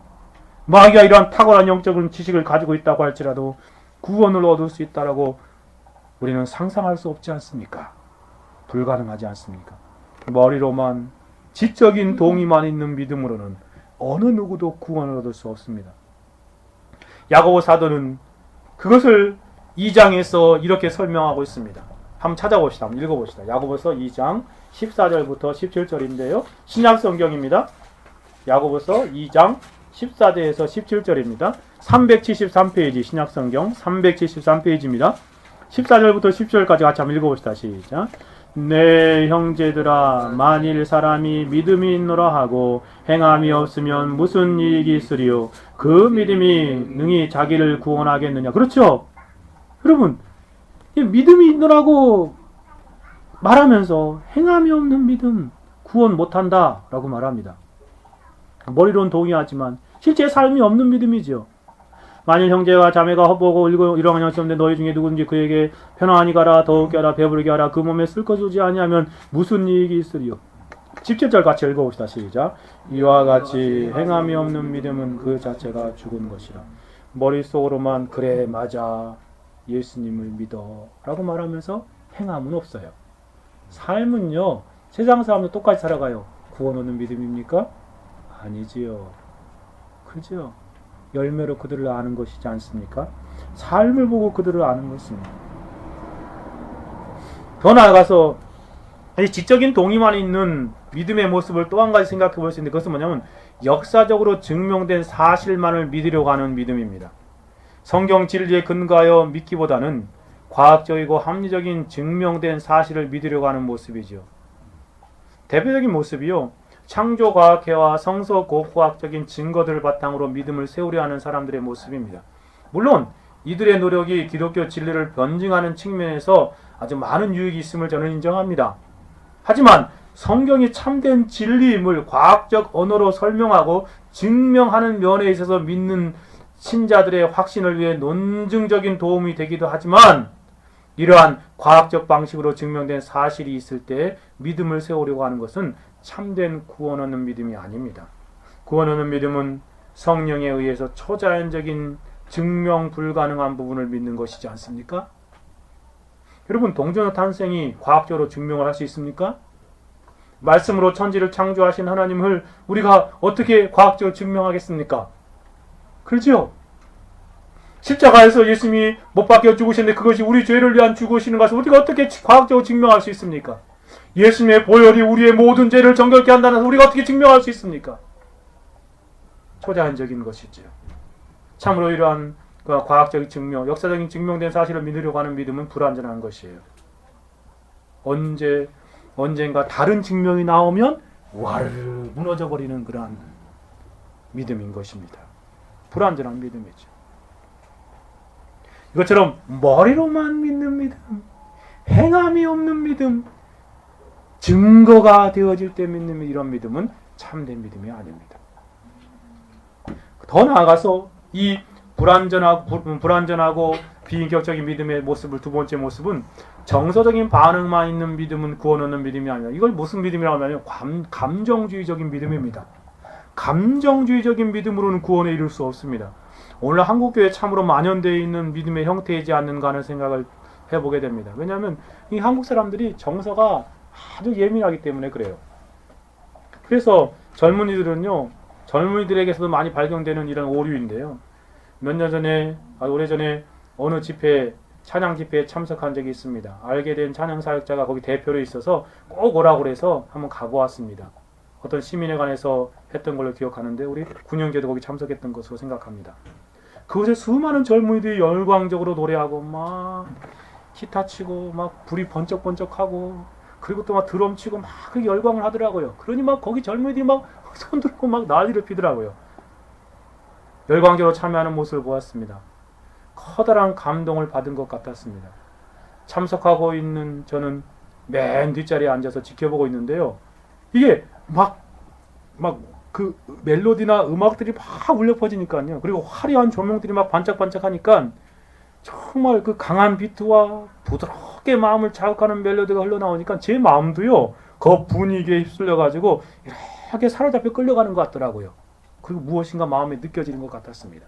마귀가 이러한 탁월한 영적인 지식을 가지고 있다고 할지라도 구원을 얻을 수 있다라고 우리는 상상할 수 없지 않습니까? 불가능하지 않습니까? 머리로만, 지적인 동의만 있는 믿음으로는 어느 누구도 구원을 얻을 수 없습니다. 야고보 사도는 그것을 2장에서 이렇게 설명하고 있습니다. 한번 찾아봅시다. 한번 읽어봅시다. 야고보서 2장 14절부터 17절인데요. 신약 성경입니다. 야고보서 2장 14절에서 17절입니다. 373페이지 신약 성경 373페이지입니다. 14절부터 10절까지 같이 한번 읽어봅시다. 시작. 내 형제들아, 만일 사람이 믿음이 있노라 하고 행함이 없으면 무슨 이익이 있으리요? 그 믿음이 능히 자기를 구원하겠느냐? 그렇죠? 여러분, 믿음이 있노라고 말하면서 행함이 없는 믿음 구원 못한다 라고 말합니다. 머리로는 동의하지만 실제 삶이 없는 믿음이죠. 만일 형제와 자매가 허보고 이러한 것이 없는데 너희 중에 누구든지 그에게 편안히 가라, 더욱게 하라, 배부르게 하라, 그 몸에 쓸 것 주지 아니하면 무슨 이익이 있으리요? 17절 같이 읽어봅시다. 시작. 이와 같이 행함이 없는 믿음은 그 자체가 죽은 것이라. 머릿속으로만 그래, 맞아, 예수님을 믿어 라고 말하면서 행함은 없어요. 삶은요, 세상 사람도 똑같이 살아가요. 구원 얻는 믿음입니까? 아니지요. 그죠? 열매로 그들을 아는 것이지 않습니까? 삶을 보고 그들을 아는 것입니다. 더 나아가서 지적인 동의만 있는 믿음의 모습을 또 한 가지 생각해 볼 수 있는데, 그것은 뭐냐면 역사적으로 증명된 사실만을 믿으려고 하는 믿음입니다. 성경 진리에 근거하여 믿기보다는 과학적이고 합리적인 증명된 사실을 믿으려고 하는 모습이죠. 대표적인 모습이요, 창조과학회와 성서고고학적인 증거들을 바탕으로 믿음을 세우려 하는 사람들의 모습입니다. 물론 이들의 노력이 기독교 진리를 변증하는 측면에서 아주 많은 유익이 있음을 저는 인정합니다. 하지만 성경이 참된 진리임을 과학적 언어로 설명하고 증명하는 면에 있어서 믿는 신자들의 확신을 위해 논증적인 도움이 되기도 하지만, 이러한 과학적 방식으로 증명된 사실이 있을 때 믿음을 세우려고 하는 것은 참된 구원 얻는 믿음이 아닙니다. 구원 얻는 믿음은 성령에 의해서 초자연적인 증명 불가능한 부분을 믿는 것이지 않습니까? 여러분, 동전의 탄생이 과학적으로 증명을 할 수 있습니까? 말씀으로 천지를 창조하신 하나님을 우리가 어떻게 과학적으로 증명하겠습니까? 그렇죠? 십자가에서 예수님이 못 박혀 죽으셨는데 그것이 우리 죄를 위한 죽으시는 것을 우리가 어떻게 과학적으로 증명할 수 있습니까? 예수님의 보혈이 우리의 모든 죄를 정결케 한다는 것을 우리가 어떻게 증명할 수 있습니까? 초자연적인 것이죠. 참으로 이러한 과학적인 증명, 역사적인 증명된 사실을 믿으려고 하는 믿음은 불완전한 것이에요. 언젠가 다른 증명이 나오면 와르르 무너져버리는 그러한 믿음인 것입니다. 불완전한 믿음이죠. 이것처럼 머리로만 믿는 믿음, 행함이 없는 믿음, 증거가 되어질 때 믿는 이런 믿음은 참된 믿음이 아닙니다. 더 나아가서 이 불완전하고 비인격적인 믿음의 모습을 두 번째 모습은 정서적인 반응만 있는 믿음은 구원 얻는 믿음이 아니라 이걸 무슨 믿음이라고 하면 감정주의적인 믿음입니다. 감정주의적인 믿음으로는 구원에 이룰 수 없습니다. 오늘 한국교회 참으로 만연되어 있는 믿음의 형태이지 않는가 하는 생각을 해보게 됩니다. 왜냐하면 이 한국 사람들이 정서가 아주 예민하기 때문에 그래요. 그래서 젊은이들에게서도 많이 발견되는 이런 오류인데요. 몇 년 전에, 오래전에 어느 집회, 찬양 집회에 참석한 적이 있습니다. 알게 된 찬양 사역자가 거기 대표로 있어서 꼭 오라고 그래서 한번 가고 왔습니다. 어떤 시민회관에서 했던 걸로 기억하는데 우리 군영제도 거기 참석했던 것으로 생각합니다. 그곳에 수많은 젊은이들이 열광적으로 노래하고 막 기타 치고 막 불이 번쩍번쩍하고 그리고 또 막 드럼 치고 막 그렇게 열광을 하더라고요. 그러니 막 거기 젊은이들이 막 손 들고 막 난리를 피더라고요. 열광적으로 참여하는 모습을 보았습니다. 커다란 감동을 받은 것 같았습니다. 참석하고 있는 저는 맨 뒷자리에 앉아서 지켜보고 있는데요. 이게 막 그 멜로디나 음악들이 막 울려 퍼지니까요. 그리고 화려한 조명들이 막 반짝반짝하니까 정말 그 강한 비트와 부드럽게 마음을 자극하는 멜로디가 흘러나오니까 제 마음도요. 그 분위기에 휩쓸려가지고 이렇게 사로잡혀 끌려가는 것 같더라고요. 그리고 무엇인가 마음에 느껴지는 것 같았습니다.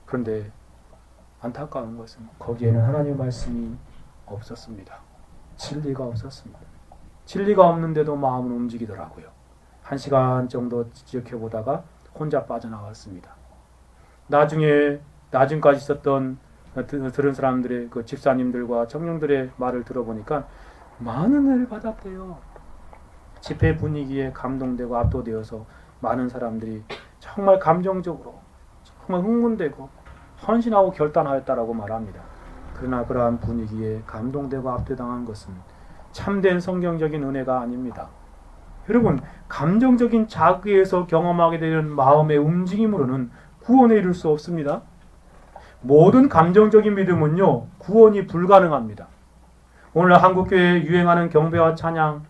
그런데 안타까운 것은 거기에는 하나님의 말씀이 없었습니다. 진리가 없었습니다. 진리가 없는데도 마음은 움직이더라고요. 1시간 정도 지켜보다가 혼자 빠져나왔습니다. 나중까지 있었던 들은 사람들의 그 집사님들과 청년들의 말을 들어보니까 많은 은혜를 받았대요. 집회 분위기에 감동되고 압도되어서 많은 사람들이 정말 감정적으로 정말 흥분되고 헌신하고 결단하였다라고 말합니다. 그러나 그러한 분위기에 감동되고 압도당한 것은 참된 성경적인 은혜가 아닙니다. 여러분, 감정적인 자극에서 경험하게 되는 마음의 움직임으로는 구원에 이룰 수 없습니다. 모든 감정적인 믿음은요, 구원이 불가능합니다. 오늘 한국교회에 유행하는 경배와 찬양,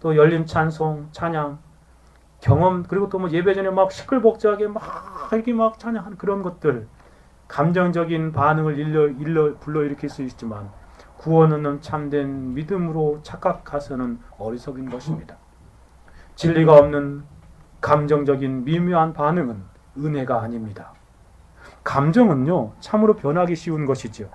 또 열림 찬송, 찬양, 경험, 그리고 또 뭐 예배 전에 막 시끌벅적하게 막 이렇게 막 찬양하는 그런 것들, 감정적인 반응을 불러일으킬 수 있지만 구원은 참된 믿음으로 착각해서는 어리석인 것입니다. 진리가 없는 감정적인 미묘한 반응은 은혜가 아닙니다. 감정은요, 참으로 변하기 쉬운 것이죠.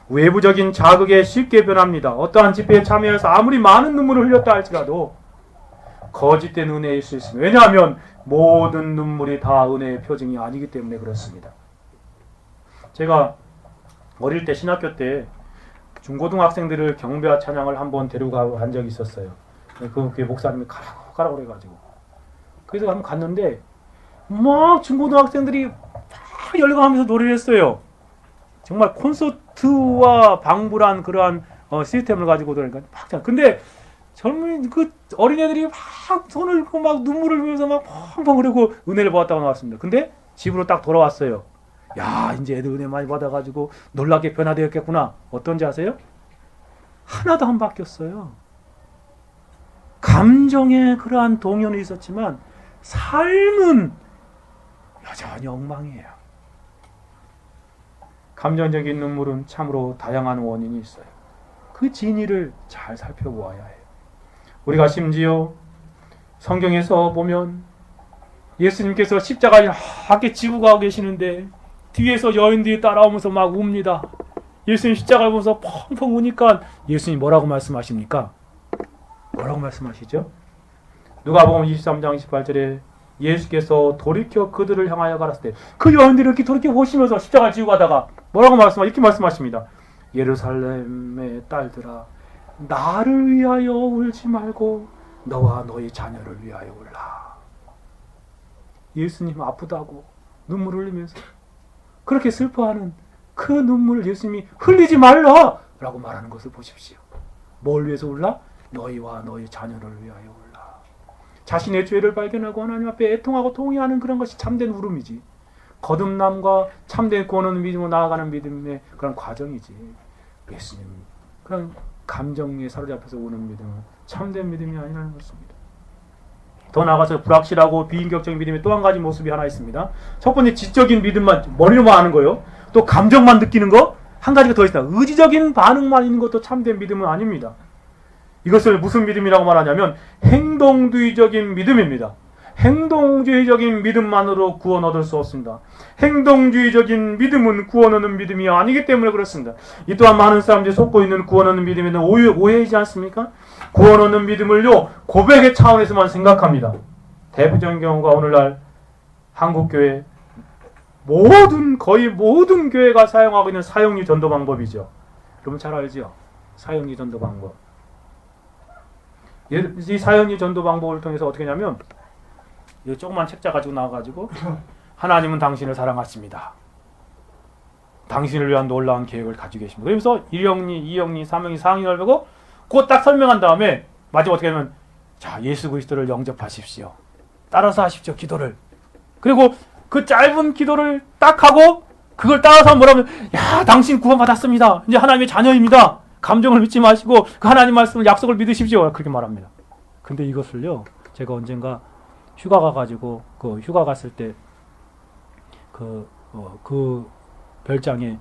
외부적인 자극에 쉽게 변합니다. 어떠한 집회에 참여해서 아무리 많은 눈물을 흘렸다 할지라도 거짓된 은혜일 수 있습니다. 왜냐하면 모든 눈물이 다 은혜의 표징이 아니기 때문에 그렇습니다. 제가 어릴 때 신학교 때 중고등학생들을 경배와 찬양을 한번 데려가 간 적이 있었어요. 그 목사님이 가라고 그래가지고 그래서 한번 갔는데 막 중고등학생들이 막 열광하면서 노래를 했어요. 정말 콘서트와 방불한 그러한 시스템을 가지고 그러니까 막. 근데 젊은 그 어린애들이 막 손을 그 막 눈물을 흘리면서 막 펑펑 그러고 은혜를 받았다고 나왔습니다. 근데 집으로 딱 돌아왔어요. 야, 이제 애들 은혜 많이 받아가지고 놀랍게 변화되었겠구나. 어떤지 아세요? 하나도 안 바뀌었어요. 감정에 그러한 동요는 있었지만 삶은 여전히 엉망이에요. 감정적인 눈물은 참으로 다양한 원인이 있어요. 그 진위를 잘 살펴보아야 해요. 우리가 심지어 성경에서 보면 예수님께서 십자가를 함께 지고 가고 계시는데 뒤에서 여인들이 따라오면서 막 웁니다. 예수님 십자가를 보면서 펑펑 우니까 예수님 뭐라고 말씀하십니까? 뭐라고 말씀하시죠? 누가복음 23장 28절에 예수께서 돌이켜 그들을 향하여 가라사대 그 여인들이 이렇게 돌이켜 보시면서 십자가를 지고 가다가 뭐라고 이렇게 말씀하십니다. 예루살렘의 딸들아, 나를 위하여 울지 말고 너와 너의 자녀를 위하여 울라. 예수님 아프다고 눈물 흘리면서 그렇게 슬퍼하는 그 눈물을 예수님이 흘리지 말라 라고 말하는 것을 보십시오. 뭘 위해서 울라? 너희와 너희 자녀를 위하여 울라. 자신의 죄를 발견하고 하나님 앞에 애통하고 통회하는 그런 것이 참된 울음이지. 거듭남과 참된 구원을 믿음으로 나아가는 믿음의 그런 과정이지. 예수님 그런 감정에 사로잡혀서 우는 믿음은 참된 믿음이 아니라는 것입니다. 더 나아가서 불확실하고 비인격적인 믿음의 또 한 가지 모습이 하나 있습니다. 첫 번째 지적인 믿음만 머리로만 아는 거요. 또 감정만 느끼는 거. 한 가지가 더 있다. 의지적인 반응만 있는 것도 참된 믿음은 아닙니다. 이것을 무슨 믿음이라고 말하냐면 행동주의적인 믿음입니다. 행동주의적인 믿음만으로 구원 얻을 수 없습니다. 행동주의적인 믿음은 구원 얻는 믿음이 아니기 때문에 그렇습니다. 이 또한 많은 사람들이 속고 있는 구원 얻는 믿음에는 오해이지 않습니까? 구원 얻는 믿음을요 고백의 차원에서만 생각합니다. 대표적인 경우가 오늘날 한국교회 거의 모든 교회가 사용하고 있는 사형리 전도 방법이죠. 여러분 잘 알죠? 사형리 전도 방법. 이 사형리 전도 방법을 통해서 어떻게 하냐면 이 조그만 책자 가지고 나와가지고 하나님은 당신을 사랑하십니다. 당신을 위한 놀라운 계획을 가지고 계십니다. 그러면서 1형리, 2형리, 3형리, 4형리를 보고 그거 딱 설명한 다음에 마지막 어떻게 하면 자 예수 그리스도를 영접하십시오. 따라서 하십시오. 기도를. 그리고 그 짧은 기도를 딱 하고 그걸 따라서 뭐라면 야 당신 구원받았습니다. 이제 하나님의 자녀입니다. 감정을 믿지 마시고 그 하나님 말씀을 약속을 믿으십시오. 그렇게 말합니다. 근데 이것을요 제가 언젠가 휴가 가가지고 그 휴가 갔을 때 그 별장에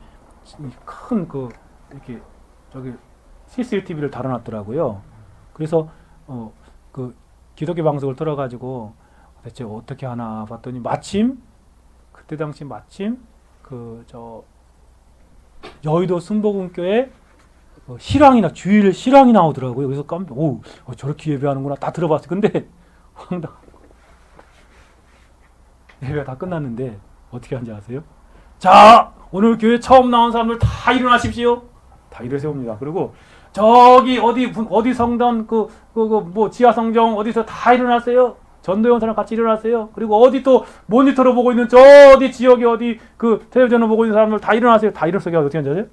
큰 이렇게 저기 CCTV를 달아놨더라고요. 그래서 그 기독교 방송을 틀어가지고 대체 어떻게 하나 봤더니 마침 그때 당시 여의도 순복음교회 주일 실황이 나오더라고요. 그래서 저렇게 예배하는구나 다 들어봤어요. 근데 황당 예배가 다 끝났는데 어떻게 하는지 아세요? 자 오늘 교회 처음 나온 사람들 다 일어나십시오. 다 일어 세웁니다. 그리고 저기 어디 성당 뭐 지하 성정 어디서 다 일어나세요. 전도연 사람 같이 일어나세요. 그리고 어디 또 모니터로 보고 있는 저 어디 지역에 어디 그 텔레비전을 보고 있는 사람들 다 일어나세요. 다 일어서게 하고 어떻게 하는지 아세요?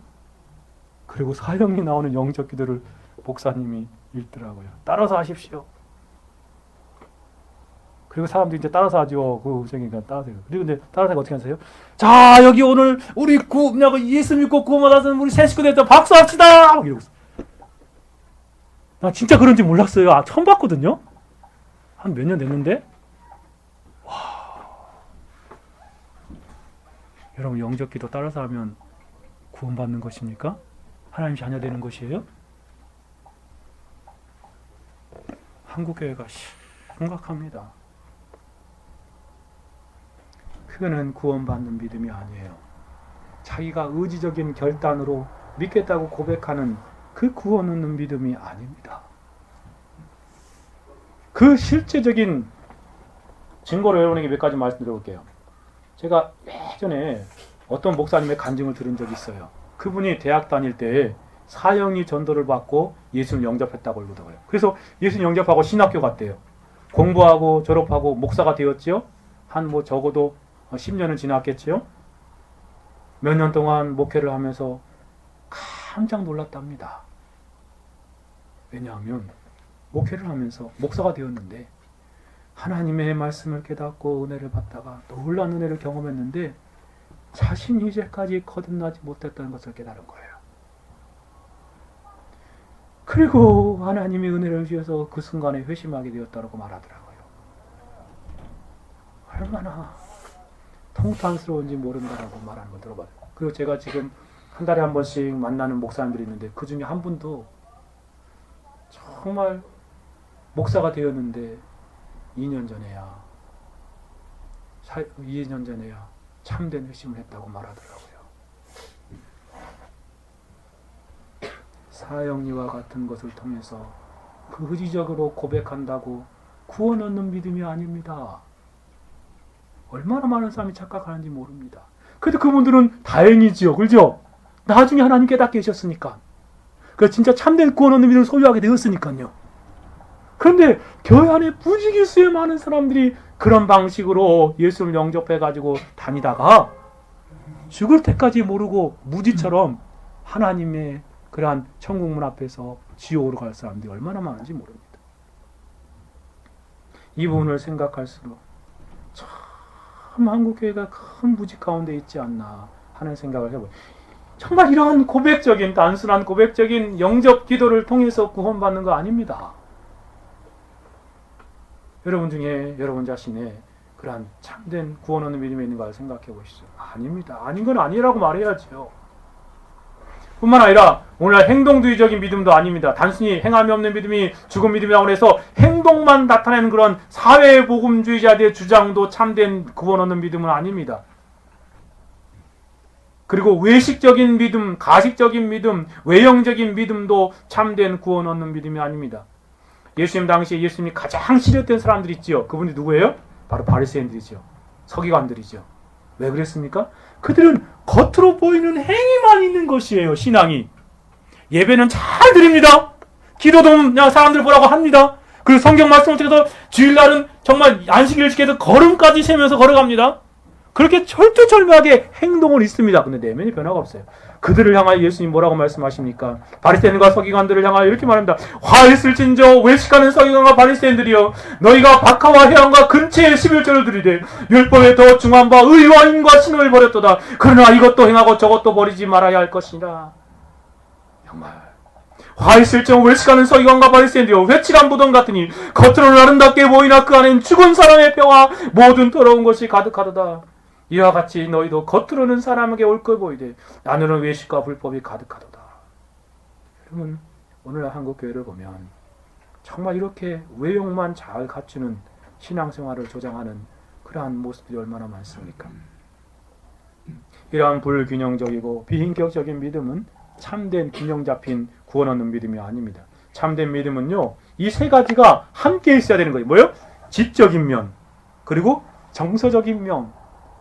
그리고 사형이 나오는 영적 기도를 목사님이 읽더라고요. 따라서 하십시오. 그리고 사람들이 이제 따라서 하죠. 그러니까 따라서 해요. 그리고 이제 따라서 어떻게 하세요? 자 여기 오늘 우리 예수 믿고 구원받아서 우리 새 식구 됐다 박수합시다. 막 이러고 있어. 나 진짜 그런지 몰랐어요. 처음 봤거든요. 한 몇 년 됐는데 와 여러분 영적 기도 따라서 하면 구원받는 것입니까? 하나님 자녀 되는 것이에요? 한국교회가 심각합니다. 그거는 구원받는 믿음이 아니에요. 자기가 의지적인 결단으로 믿겠다고 고백하는 그 구원 얻는 믿음이 아닙니다. 그 실제적인 증거로 여러분에게 몇 가지 말씀드려볼게요. 제가 예전에 어떤 목사님의 간증을 들은 적이 있어요. 그분이 대학 다닐 때 사형리 전도를 받고 예수를 영접했다고 그러더라고요. 그래서 예수를 영접하고 신학교 갔대요. 공부하고 졸업하고 목사가 되었죠. 한 적어도 10년은 지났겠죠. 몇 년 동안 목회를 하면서 깜짝 놀랐답니다. 왜냐하면 목회를 하면서 목사가 되었는데 하나님의 말씀을 깨닫고 은혜를 받다가 놀라운 은혜를 경험했는데 자신이 이제까지 거듭나지 못했다는 것을 깨달은 거예요. 그리고 하나님의 은혜를 주셔서 그 순간에 회심하게 되었다고 말하더라고요. 얼마나 통탄스러운지 모른다라고 말하는 걸 들어봐요. 그리고 제가 지금 한 달에 한 번씩 만나는 목사님들이 있는데 그 중에 한 분도 정말 목사가 되었는데 2년 전에야 참된 회심을 했다고 말하더라고요. 사형리와 같은 것을 통해서 의지적으로 고백한다고 구원 얻는 믿음이 아닙니다. 얼마나 많은 사람이 착각하는지 모릅니다. 그래도 그분들은 다행이지요. 그렇죠? 나중에 하나님 깨닫게 하셨으니까. 그래서 진짜 참된 구원 얻는 믿음을 소유하게 되었으니까요. 그런데 교회 안에 부지기수에 많은 사람들이 그런 방식으로 예수를 영접해가지고 다니다가 죽을 때까지 모르고 무지처럼 하나님의 그러한 천국문 앞에서 지옥으로 갈 사람들이 얼마나 많은지 모릅니다. 이 부분을 생각할수록 참 한국교회가 큰 무지 가운데 있지 않나 하는 생각을 해봐요. 정말 이런 단순한 고백적인 영접 기도를 통해서 구원받는 거 아닙니다. 여러분 중에 여러분 자신의 그러한 참된 구원 얻는 믿음이 있는가 생각해 보시죠. 아닙니다. 아닌 건 아니라고 말해야죠. 뿐만 아니라 오늘날 행동주의적인 믿음도 아닙니다. 단순히 행함이 없는 믿음이 죽은 믿음이라고 해서 행동만 나타내는 그런 사회복음주의자들의 주장도 참된 구원 얻는 믿음은 아닙니다. 그리고 외식적인 믿음, 가식적인 믿음, 외형적인 믿음도 참된 구원 얻는 믿음이 아닙니다. 예수님 당시에 예수님이 가장 싫어했던 사람들이 있지요. 그분이 누구예요? 바로 바리새인들이죠. 서기관들이죠. 왜 그랬습니까? 그들은 겉으로 보이는 행위만 있는 것이에요. 신앙이. 예배는 잘 드립니다. 기도도 그냥 사람들 보라고 합니다. 그리고 성경 말씀을 통해서 주일날은 정말 안식일을 지켜서 걸음까지 세면서 걸어갑니다. 그렇게 철두철미하게 행동은 있습니다. 근데 내면이 변화가 없어요. 그들을 향하여 예수님 뭐라고 말씀하십니까? 바리새인과 서기관들을 향하여 이렇게 말합니다. 화 있을진저 외식하는 서기관과 바리새인들이여, 너희가 박하와 회당과 근처에 11조를 드리되 율법에 더 중한 바 의와 인과 신을 버렸도다. 그러나 이것도 행하고 저것도 버리지 말아야 할 것이라. 정말 화 있을정 외식하는 서기관과 바리새인들이여, 회칠한 무덤 같으니 겉으로는 아름답게 보이나 그 안엔 죽은 사람의 뼈와 모든 더러운 것이 가득하도다. 이와 같이 너희도 겉으로는 사람에게 옳게 보이되 안으로는 외식과 불법이 가득하도다. 여러분, 오늘 한국교회를 보면 정말 이렇게 외형만 잘 갖추는 신앙생활을 조장하는 그러한 모습들이 얼마나 많습니까? 이러한 불균형적이고 비인격적인 믿음은 참된 균형 잡힌 구원 얻는 믿음이 아닙니다. 참된 믿음은요, 이 세 가지가 함께 있어야 되는 거예요. 뭐예요? 지적인 면, 그리고 정서적인 면,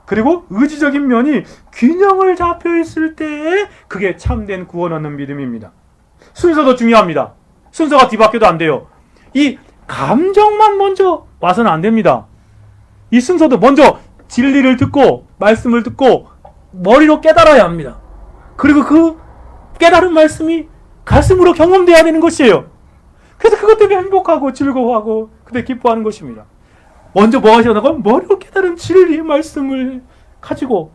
그리고 의지적인 면이 균형을 잡혀 있을 때 그게 참된 구원 얻는 믿음입니다. 순서도 중요합니다. 순서가 뒤바뀌어도 안 돼요. 이 감정만 먼저 와서는 안 됩니다. 이 순서도 먼저 진리를 듣고 말씀을 듣고 머리로 깨달아야 합니다. 그리고 그 깨달은 말씀이 가슴으로 경험돼야 되는 것이에요. 그래서 그것 때문에 행복하고 즐거워하고 그때 기뻐하는 것입니다. 먼저 뭐 하셔야 하고 머리로 깨달은 진리의 말씀을 가지고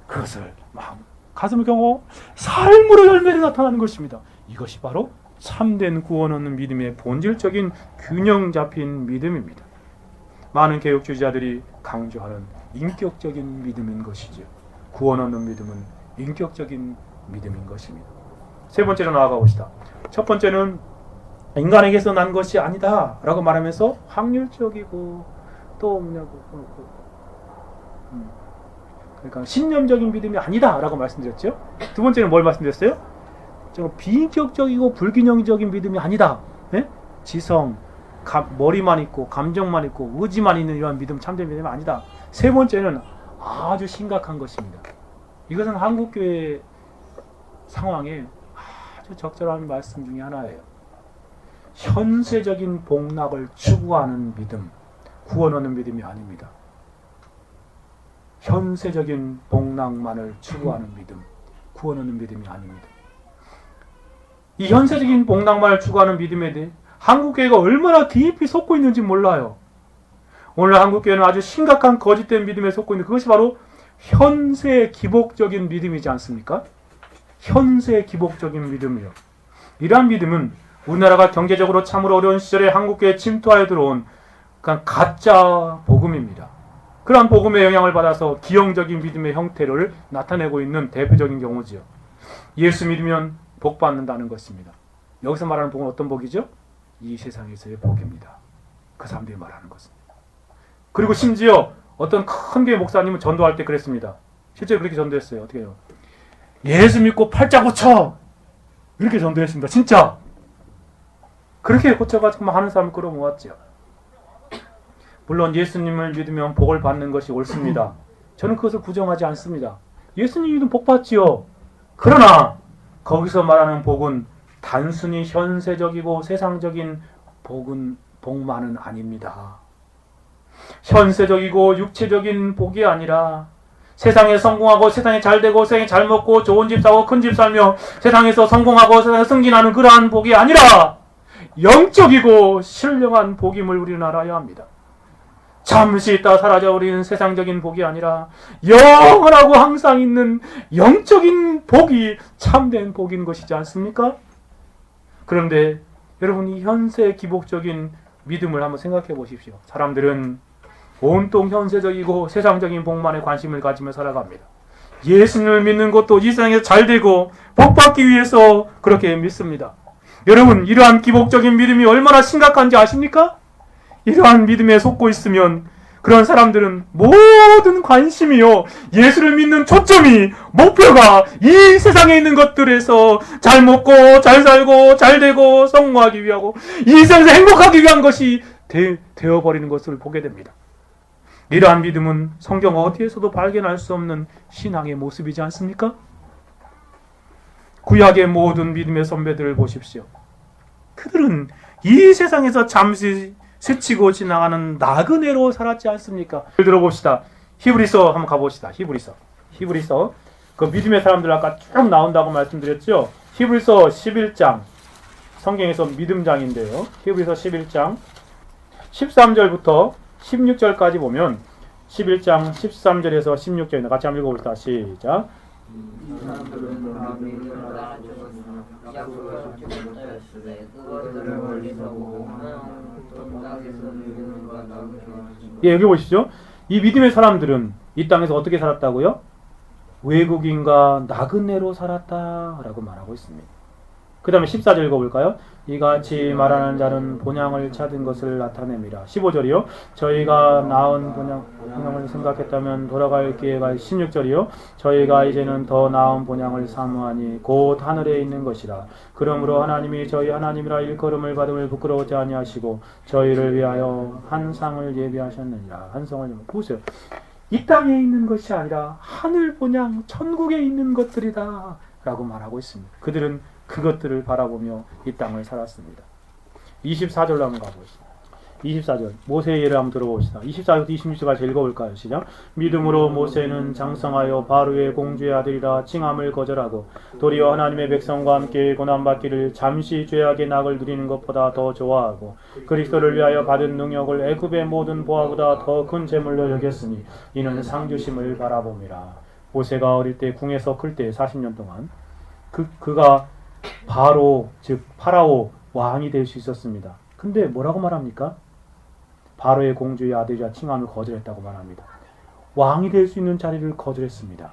그것을 마음, 가슴을 경험하고 삶으로 열매를 나타나는 것입니다. 이것이 바로 참된 구원 얻는 믿음의 본질적인 균형 잡힌 믿음입니다. 많은 개혁주의자들이 강조하는 인격적인 믿음인 것이죠. 구원 얻는 믿음은 인격적인 믿음인 것입니다. 세 번째로 나아가 봅시다. 첫 번째는 인간에게서 난 것이 아니다 라고 말하면서 확률적이고 또 그러니까 신념적인 믿음이 아니다 라고 말씀드렸죠. 두 번째는 뭘 말씀드렸어요? 비인격적이고 불균형적인 믿음이 아니다. 네? 지성, 머리만 있고 감정만 있고 의지만 있는 이러한 믿음, 참된 믿음이 아니다. 세 번째는 아주 심각한 것입니다. 이것은 한국교회 상황에 아주 적절한 말씀 중에 하나예요. 현세적인 복락을 추구하는 믿음, 구원 얻는 믿음이 아닙니다. 현세적인 복락만을 추구하는 믿음, 구원 얻는 믿음이 아닙니다. 이 현세적인 복락만을 추구하는 믿음에 대해 한국교회가 얼마나 깊이 속고 있는지 몰라요. 오늘 한국교회는 아주 심각한 거짓된 믿음에 속고 있는 그것이 바로 현세 기복적인 믿음이지 않습니까? 현세 기복적인 믿음이요. 이러한 믿음은 우리나라가 경제적으로 참으로 어려운 시절에 한국교회에 침투하여 들어온 가짜 복음입니다. 그러한 복음의 영향을 받아서 기형적인 믿음의 형태를 나타내고 있는 대표적인 경우지요. 예수 믿으면 복 받는다는 것입니다. 여기서 말하는 복은 어떤 복이죠? 이 세상에서의 복입니다. 그 사람들이 말하는 것은. 그리고 심지어 어떤 큰 교회 목사님은 전도할 때 그랬습니다. 실제로 그렇게 전도했어요. 어떻게 해요? 예수 믿고 팔자 고쳐! 이렇게 전도했습니다. 진짜! 그렇게 고쳐가지고 하는 사람을 끌어모았죠. 물론 예수님을 믿으면 복을 받는 것이 옳습니다. 저는 그것을 부정하지 않습니다. 예수님 믿으면 복 받지요. 그러나 거기서 말하는 복은 단순히 현세적이고 세상적인 복만은 아닙니다. 현세적이고 육체적인 복이 아니라 세상에 성공하고 세상에 잘되고 세상에 잘 먹고 좋은 집 사고 큰 집 살며 세상에서 성공하고 세상에 승진하는 그러한 복이 아니라 영적이고 신령한 복임을 우리는 알아야 합니다. 잠시 있다 사라져버리는 세상적인 복이 아니라 영원하고 항상 있는 영적인 복이 참된 복인 것이지 않습니까? 그런데 여러분이 현세 기복적인 믿음을 한번 생각해 보십시오. 사람들은 온통 현세적이고 세상적인 복만에 관심을 가지며 살아갑니다. 예수님을 믿는 것도 이 세상에서 잘 되고 복받기 위해서 그렇게 믿습니다. 여러분, 이러한 기복적인 믿음이 얼마나 심각한지 아십니까? 이러한 믿음에 속고 있으면 그런 사람들은 모든 관심이요, 예수를 믿는 초점이, 목표가 이 세상에 있는 것들에서 잘 먹고 잘 살고 잘 되고 성공하기 위하고 이 세상에서 행복하기 위한 것이 되어버리는 것을 보게 됩니다. 이러한 믿음은 성경 어디에서도 발견할 수 없는 신앙의 모습이지 않습니까? 구약의 모든 믿음의 선배들을 보십시오. 그들은 이 세상에서 잠시 스치고 지나가는 나그네로 살았지 않습니까? 예를 들어봅시다. 히브리서 한번 가봅시다. 히브리서 그 믿음의 사람들 아까 쭉 나온다고 말씀드렸죠. 히브리서 11장, 성경에서 믿음장인데요. 히브리서 11장 13절부터 16절까지 보면, 11장 13절에서 16절입니다. 같이 한번 읽어봅시다. 시작. 예, 여기 보시죠. 이 믿음의 사람들은 이 땅에서 어떻게 살았다고요? 외국인과 나그네로 살았다라고 말하고 있습니다. 그 다음에 14절 읽어볼까요? 이같이 말하는 자는 본향을 찾은 것을 나타냅니다. 15절이요. 저희가 나은 본향을 생각했다면 돌아갈 기회가. 16절이요. 저희가 이제는 더 나은 본향을 사모하니 곧 하늘에 있는 것이라. 그러므로 하나님이 저희 하나님이라 일컬음을 받음을 부끄러워하지 아니하시고 저희를 위하여 한 상을 예비하셨느니라. 한 상을 보세요. 이 땅에 있는 것이 아니라 하늘 본향, 천국에 있는 것들이다 라고 말하고 있습니다. 그들은 그것들을 바라보며 이 땅을 살았습니다. 24절로 한번 가보시죠. 24절 모세의 예를 한번 들어봅시다. 24절부터 26절까지 읽어볼까요? 시작. 믿음으로 모세는 장성하여 바로의 공주의 아들이라 칭함을 거절하고 도리어 하나님의 백성과 함께 고난받기를 잠시 죄악의 낙을 누리는 것보다 더 좋아하고 그리스도를 위하여 받은 능력을 애굽의 모든 보화보다 더 큰 재물로 여겼으니 이는 상주심을 바라봄이라. 모세가 어릴 때 궁에서 클 때 40년 동안 그가 바로 즉 파라오 왕이 될 수 있었습니다. 근데 뭐라고 말합니까? 바로의 공주의 아들이라 칭함을 거절했다고 말합니다. 왕이 될 수 있는 자리를 거절했습니다.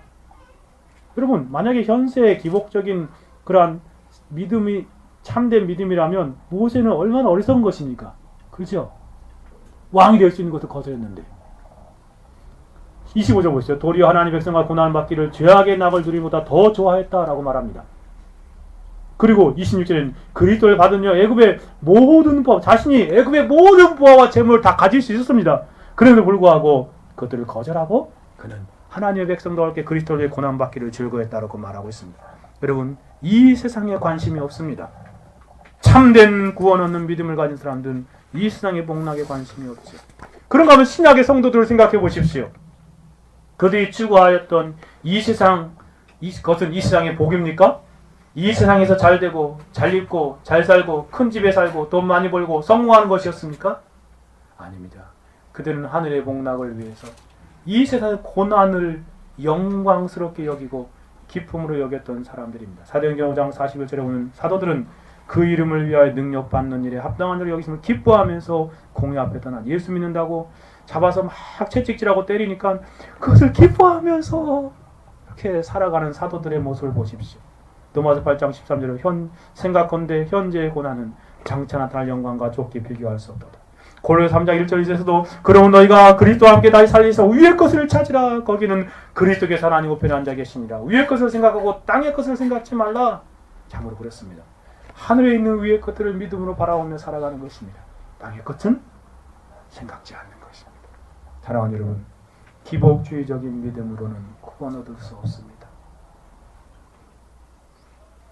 여러분, 만약에 현세의 기복적인 그러한 믿음이 참된 믿음이라면 모세는 얼마나 어리석은 것입니까? 그렇죠? 왕이 될 수 있는 것을 거절했는데. 25절 보시죠. 도리어 하나님 백성과 고난을 받기를 죄악의 낙을 누리보다 더 좋아했다라고 말합니다. 그리고 26절에는 그리스도를 받으며 애굽의 모든 보화, 자신이 애굽의 모든 보화와 재물을 다 가질 수 있었습니다. 그럼에도 불구하고 그것들을 거절하고 그는 하나님의 백성과 함께 그리스도를 고난받기를 즐거워했다고 말하고 있습니다. 여러분, 이 세상에 관심이 없습니다. 참된 구원 얻는 믿음을 가진 사람들은 이 세상의 복락에 관심이 없죠. 그런가 하면 신약의 성도들을 생각해 보십시오. 그들이 추구하였던 이 세상, 그것은 이 세상의 복입니까? 이 세상에서 잘 되고 잘 입고 잘 살고 큰 집에 살고 돈 많이 벌고 성공하는 것이었습니까? 아닙니다. 그들은 하늘의 복락을 위해서 이 세상의 고난을 영광스럽게 여기고 기쁨으로 여겼던 사람들입니다. 사도행전 5장 41절에 보면 사도들은 그 이름을 위하여 능력받는 일에 합당한 일을 여기심을 기뻐하면서 공회 앞에 떠나 예수 믿는다고 잡아서 막 채찍질하고 때리니까 그것을 기뻐하면서 이렇게 살아가는 사도들의 모습을 보십시오. 로마서 8장 13절에 생각건대 현재의 고난은 장차 나타날 영광과 좁게 비교할 수 없도다. 고린도서 3장 1절에서도 그러면 너희가 그리스도와 함께 다시 살리서 위의 것을 찾으라. 거기는 그리스도께서 하나님 우편에 앉아 계시니라. 위의 것을 생각하고 땅의 것을 생각지 말라. 참으로 그렇습니다. 하늘에 있는 위의 것들을 믿음으로 바라보며 살아가는 것입니다. 땅의 것은 생각지 않는 것입니다. 사랑하는 여러분, 기복주의적인 믿음으로는 구원 얻을 수 없습니다.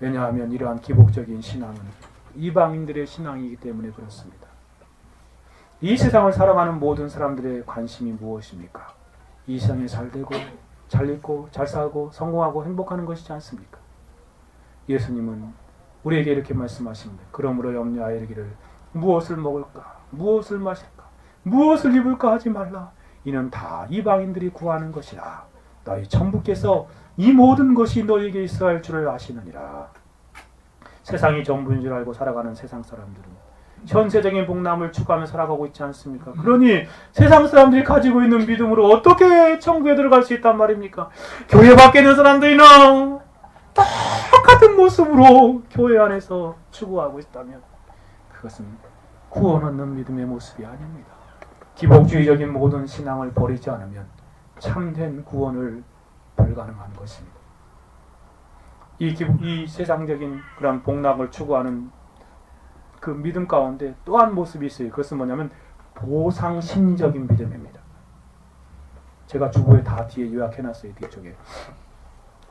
왜냐하면 이러한 기복적인 신앙은 이방인들의 신앙이기 때문에 그렇습니다. 이 세상을 살아가는 모든 사람들의 관심이 무엇입니까? 이 세상에 잘 되고 잘 입고 잘 살고 성공하고 행복하는 것이지 않습니까? 예수님은 우리에게 이렇게 말씀하십니다. 그러므로 염려하여 이르기를 무엇을 먹을까? 무엇을 마실까? 무엇을 입을까 하지 말라. 이는 다 이방인들이 구하는 것이라. 너희 천부께서 이 모든 것이 너희에게 있어야 할 줄을 아시느니라. 세상이 전부인 줄 알고 살아가는 세상 사람들은 현세적인 복남을 추구하며 살아가고 있지 않습니까? 그러니 세상 사람들이 가지고 있는 믿음으로 어떻게 천국에 들어갈 수 있단 말입니까? 교회 밖에 있는 사람들이나 똑같은 모습으로 교회 안에서 추구하고 있다면 그것은 구원 얻는 믿음의 모습이 아닙니다. 기복주의적인 모든 신앙을 버리지 않으면 참된 구원을 불가능한 것입니다. 이 세상적인 그런 복락을 추구하는 그 믿음 가운데 또 한 모습이 있어요. 그것은 뭐냐면 보상심리적인 믿음입니다. 제가 주보에 다 뒤에 요약해놨어요. 뒤쪽에.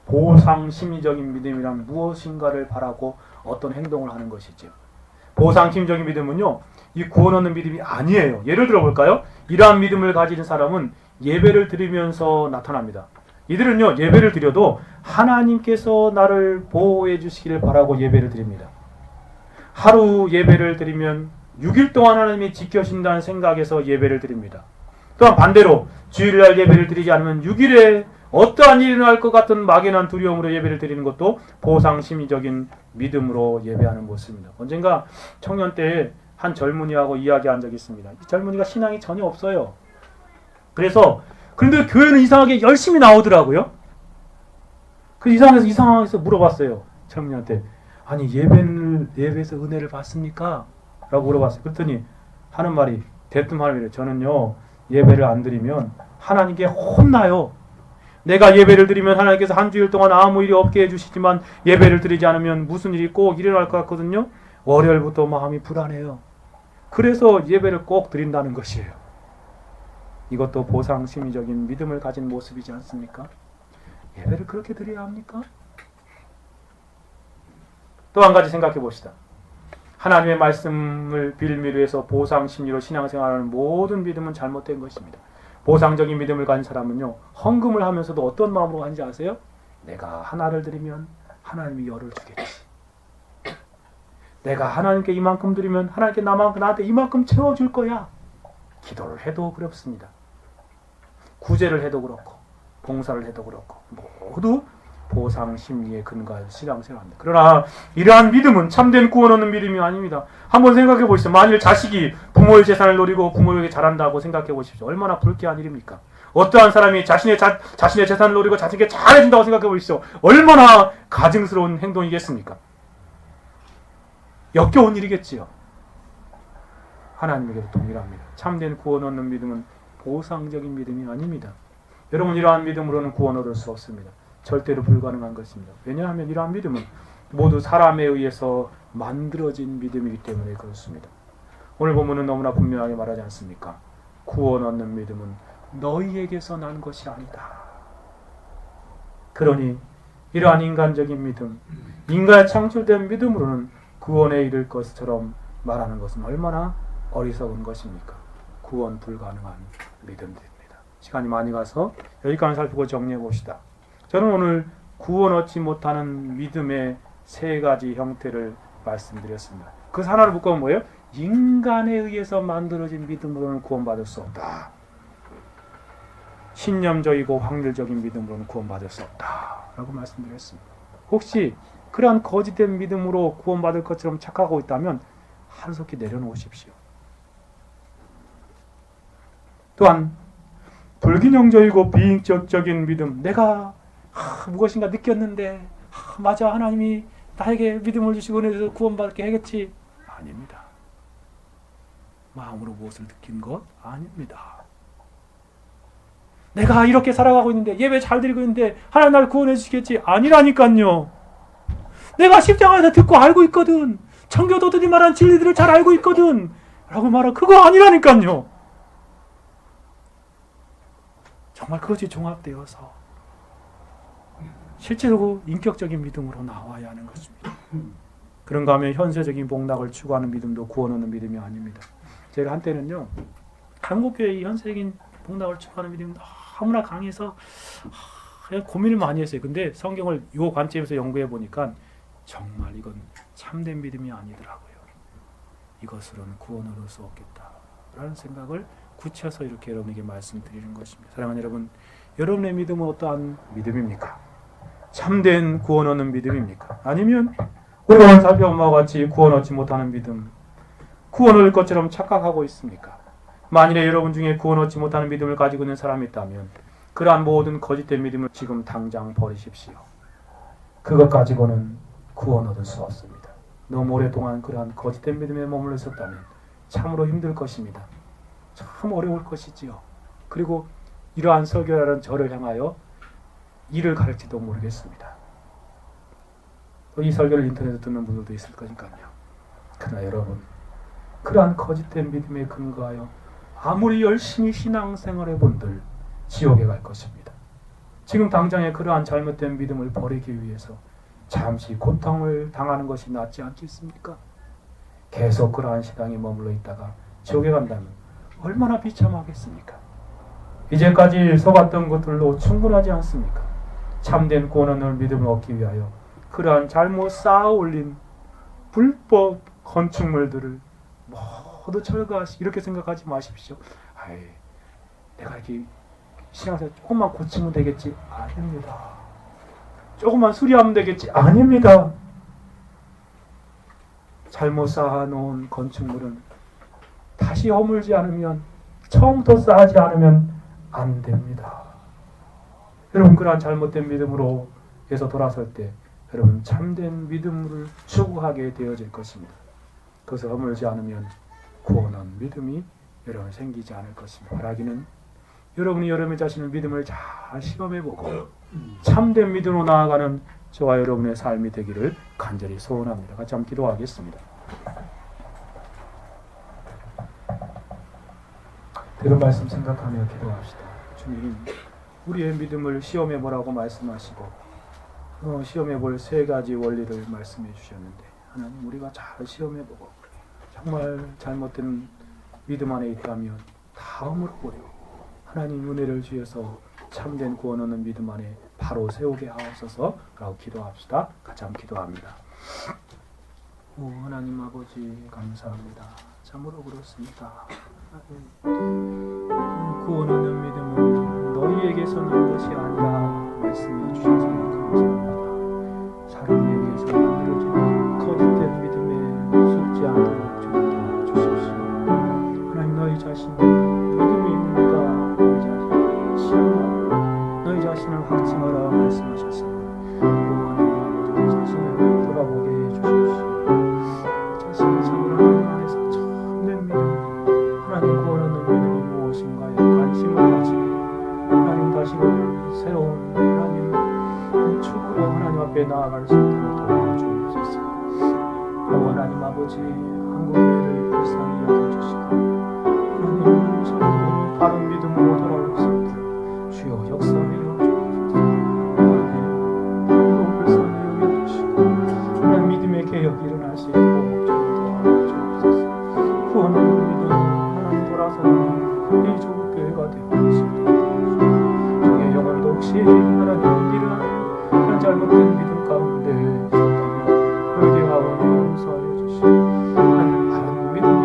보상심리적인 믿음이란 무엇인가를 바라고 어떤 행동을 하는 것이죠. 보상심리적인 믿음은요, 이 구원 얻는 믿음이 아니에요. 예를 들어볼까요? 이러한 믿음을 가진 사람은 예배를 드리면서 나타납니다. 이들은요, 예배를 드려도 하나님께서 나를 보호해 주시기를 바라고 예배를 드립니다. 하루 예배를 드리면 6일 동안 하나님이 지켜주신다는 생각에서 예배를 드립니다. 또한 반대로 주일날 예배를 드리지 않으면 6일에 어떠한 일이 일어날 것 같은 막연한 두려움으로 예배를 드리는 것도 보상심리적인 믿음으로 예배하는 모습입니다. 언젠가 청년 때 한 젊은이하고 이야기한 적이 있습니다. 이 젊은이가 신앙이 전혀 없어요. 그런데 교회는 이상하게 열심히 나오더라고요. 이 상황에서 물어봤어요. 젊은이한테. 아니, 예배에서 은혜를 받습니까? 라고 물어봤어요. 그랬더니 하는 말이, 대뜸 하는 말이에요. 저는요, 예배를 안 드리면 하나님께 혼나요. 내가 예배를 드리면 하나님께서 한 주일 동안 아무 일이 없게 해주시지만 예배를 드리지 않으면 무슨 일이 꼭 일어날 것 같거든요. 월요일부터 마음이 불안해요. 그래서 예배를 꼭 드린다는 것이에요. 이것도 보상심리적인 믿음을 가진 모습이지 않습니까? 예배를 그렇게 드려야 합니까? 또 한 가지 생각해 봅시다. 하나님의 말씀을 빌미로 해서 보상심리로 신앙생활하는 모든 믿음은 잘못된 것입니다. 보상적인 믿음을 가진 사람은요, 헌금을 하면서도 어떤 마음으로 하는지 아세요? 내가 하나를 드리면 하나님이 열을 주겠지. 내가 하나님께 이만큼 드리면 하나님께 나한테 이만큼 채워줄 거야. 기도를 해도 그렇습니다. 구제를 해도 그렇고 봉사를 해도 그렇고 모두 보상심리에 근거한 신앙생활입니다. 그러나 이러한 믿음은 참된 구원 얻는 믿음이 아닙니다. 한번 생각해 보시죠. 만일 자식이 부모의 재산을 노리고 부모에게 잘한다고 생각해 보십시오. 얼마나 불쾌한 일입니까? 어떠한 사람이 자신의 재산을 노리고 자신에게 잘해준다고 생각해 보십시오. 얼마나 가증스러운 행동이겠습니까? 역겨운 일이겠지요. 하나님에게도 동일합니다. 참된 구원 얻는 믿음은 보상적인 믿음이 아닙니다. 여러분, 이러한 믿음으로는 구원 얻을 수 없습니다. 절대로 불가능한 것입니다. 왜냐하면 이러한 믿음은 모두 사람에 의해서 만들어진 믿음이기 때문에 그렇습니다. 오늘 본문은 너무나 분명하게 말하지 않습니까? 구원 얻는 믿음은 너희에게서 난 것이 아니다. 그러니 이러한 인간적인 믿음, 인간의 창출된 믿음으로는 구원에 이를 것처럼 말하는 것은 얼마나 어리석은 것입니까? 구원 불가능한 믿음들입니다. 시간이 많이 가서 여기까지 살피고 정리해 봅시다. 저는 오늘 구원 얻지 못하는 믿음의 세 가지 형태를 말씀드렸습니다. 그 하나를 묶어보면 뭐예요? 인간에 의해서 만들어진 믿음으로는 구원받을 수 없다. 신념적이고 확률적인 믿음으로는 구원받을 수 없다. 라고 말씀드렸습니다. 혹시 그러한 거짓된 믿음으로 구원받을 것처럼 착각하고 있다면 하루속히 내려놓으십시오. 또한 불균형적이고 비인격적인 믿음, 내가 무엇인가 느꼈는데 맞아, 하나님이 나에게 믿음을 주시고 은혜 주셔서 구원받게 하겠지. 아닙니다. 마음으로 무엇을 느낀 것? 아닙니다. 내가 이렇게 살아가고 있는데, 예배 잘 드리고 있는데 하나님 나를 구원해 주시겠지. 아니라니까요. 내가 십자가에서 듣고 알고 있거든. 청교도들이 말한 진리들을 잘 알고 있거든. 라고 말하고 그거 아니라니까요. 정말 그것이 종합되어서 실제로 인격적인 믿음으로 나와야 하는 것입니다. 그런가 하면 현세적인 복락을 추구하는 믿음도 구원 얻는 믿음이 아닙니다. 제가 한때는요, 한국교회의 현세적인 복락을 추구하는 믿음이 너무나 강해서 고민을 많이 했어요. 근데 성경을 이 관점에서 연구해 보니까 정말 이건 참된 믿음이 아니더라고요. 이것으로는 구원을 얻을 수 없겠다라는 생각을 굳혀서 이렇게 여러분에게 말씀드리는 것입니다. 사랑하는 여러분, 여러분의 믿음은 어떠한 믿음입니까? 참된 구원 얻는 믿음입니까? 아니면 우리가 살펴본 바와 같이 구원 얻지 못하는 믿음, 구원 얻을 것처럼 착각하고 있습니까? 만일에 여러분 중에 구원 얻지 못하는 믿음을 가지고 있는 사람이 있다면 그러한 모든 거짓된 믿음을 지금 당장 버리십시오. 그것 가지고는 구원 얻을 수 없습니다. 너무 오랫동안 그러한 거짓된 믿음에 머물러 있었다면 참으로 힘들 것입니다. 참 어려울 것이지요. 그리고 이러한 설교라는 저를 향하여 이를 가릴지도 모르겠습니다. 또 이 설교를 인터넷에 듣는 분들도 있을 거니까요. 그러나 여러분, 그러한 거짓된 믿음에 근거하여 아무리 열심히 신앙생활해 본들 지옥에 갈 것입니다. 지금 당장에 그러한 잘못된 믿음을 버리기 위해서 잠시 고통을 당하는 것이 낫지 않겠습니까? 계속 그러한 신앙에 머물러 있다가 지옥에 간다면 얼마나 비참하겠습니까? 이제까지 속았던 것들로 충분하지 않습니까? 참된 구원을 믿음을 얻기 위하여 그러한 잘못 쌓아 올린 불법 건축물들을 모두 철거하시, 이렇게 생각하지 마십시오. 아이, 내가 이렇게 신앙생활 조금만 고치면 되겠지? 아닙니다. 조금만 수리하면 되겠지? 아닙니다. 잘못 쌓아놓은 건축물은 다시 허물지 않으면, 처음부터 쌓지 않으면 안 됩니다. 여러분, 그러한 잘못된 믿음으로 해서 돌아설 때 여러분 참된 믿음을 추구하게 되어질 것입니다. 그것을 허물지 않으면 구원한 믿음이 여러분 생기지 않을 것입니다. 바라기는 여러분이 여러분의 자신의 믿음을 잘 시험해보고 참된 믿음으로 나아가는 저와 여러분의 삶이 되기를 간절히 소원합니다. 같이 한번 기도하겠습니다. 들은 말씀 생각하며 기도합시다. 주님, 우리의 믿음을 시험해보라고 말씀하시고 시험해볼 세 가지 원리를 말씀해 주셨는데, 하나님, 우리가 잘 시험해보고 정말 잘못된 믿음 안에 있다면 다 허물어버리고 하나님 은혜를 주셔서 참된 구원 얻는 믿음 안에 바로 세우게 하옵소서 라고 기도합시다. 같이 한번 기도합니다. 오 하나님 아버지, 감사합니다. 참으로 그렇습니다. 구원 얻는 믿음은 너희에게서 난 것이 아니라 말씀해 주셔서 감사합니다. 사람에게서 만들어진 거짓된 믿음에 속지 않도록 좀 도와주십시오. 하나님, 너희 자신 믿음이 있는가 너희 자신을 시험하고 너희 자신을 확증하라 말씀하셨습니다. 하나님, 너희 자신을 돌아보게 해주십시오. 자신이 참으로 하나님 안에서 참된 믿음, 하나님 구원 얻는 믿음이 무엇인가에 관심을 가지고 하나님 다시금 새로운 하나님 축으로 하나님 앞에 나아갈 수 있도록 도와주옵소서. 하나님 아버지, 한국교회를 불쌍히 여겨주시고 하나님 성도들이 바른 믿음으로 돌아올 수 있도록 주여 역사하여 주옵소서. 하나님 불쌍히 여겨주시고 하나님 믿음의 개혁이 일어날 수 있도록 도와주옵소서. 구원 얻는 믿음 하나님 돌아서는 이 조국교회가 되어 수 있도록 도와주옵소서. 저의 영혼도 혹시 하나님 이러한 잘못된 믿음 가운데 있었다면 회개하오니 용서하여 주시고 하나님 바른 믿음에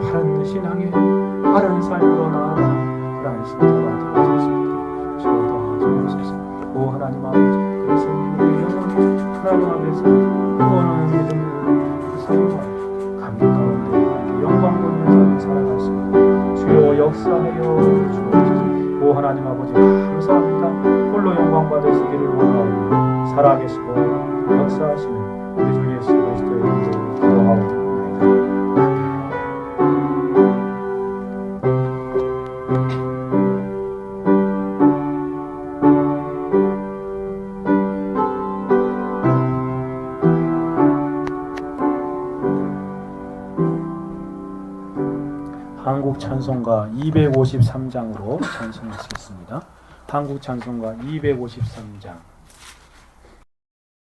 바른 신앙에 바른 삶으로 나아가는 그러한 신자가 되어질 수 있도록 주여 도와주옵소서. 오 하나님 아버지, 그래서 우리의 영혼 하나님 앞에서 구원하는 믿음을 사용하여 감격 가운데 영광 돌리는 삶을 살아갈 수 있도록 주여 역사하여 주옵소서. 오 하나님 아버지, 감사합니다. 홀로 영광 받을 수 있기를 원하오니 살아계시고 역사하시는 우리 주 예수 그리스도의 이름으로 기도하옵나이다. 한국 찬송가 253장으로 찬송하시겠습니다. 한국 찬송가 253장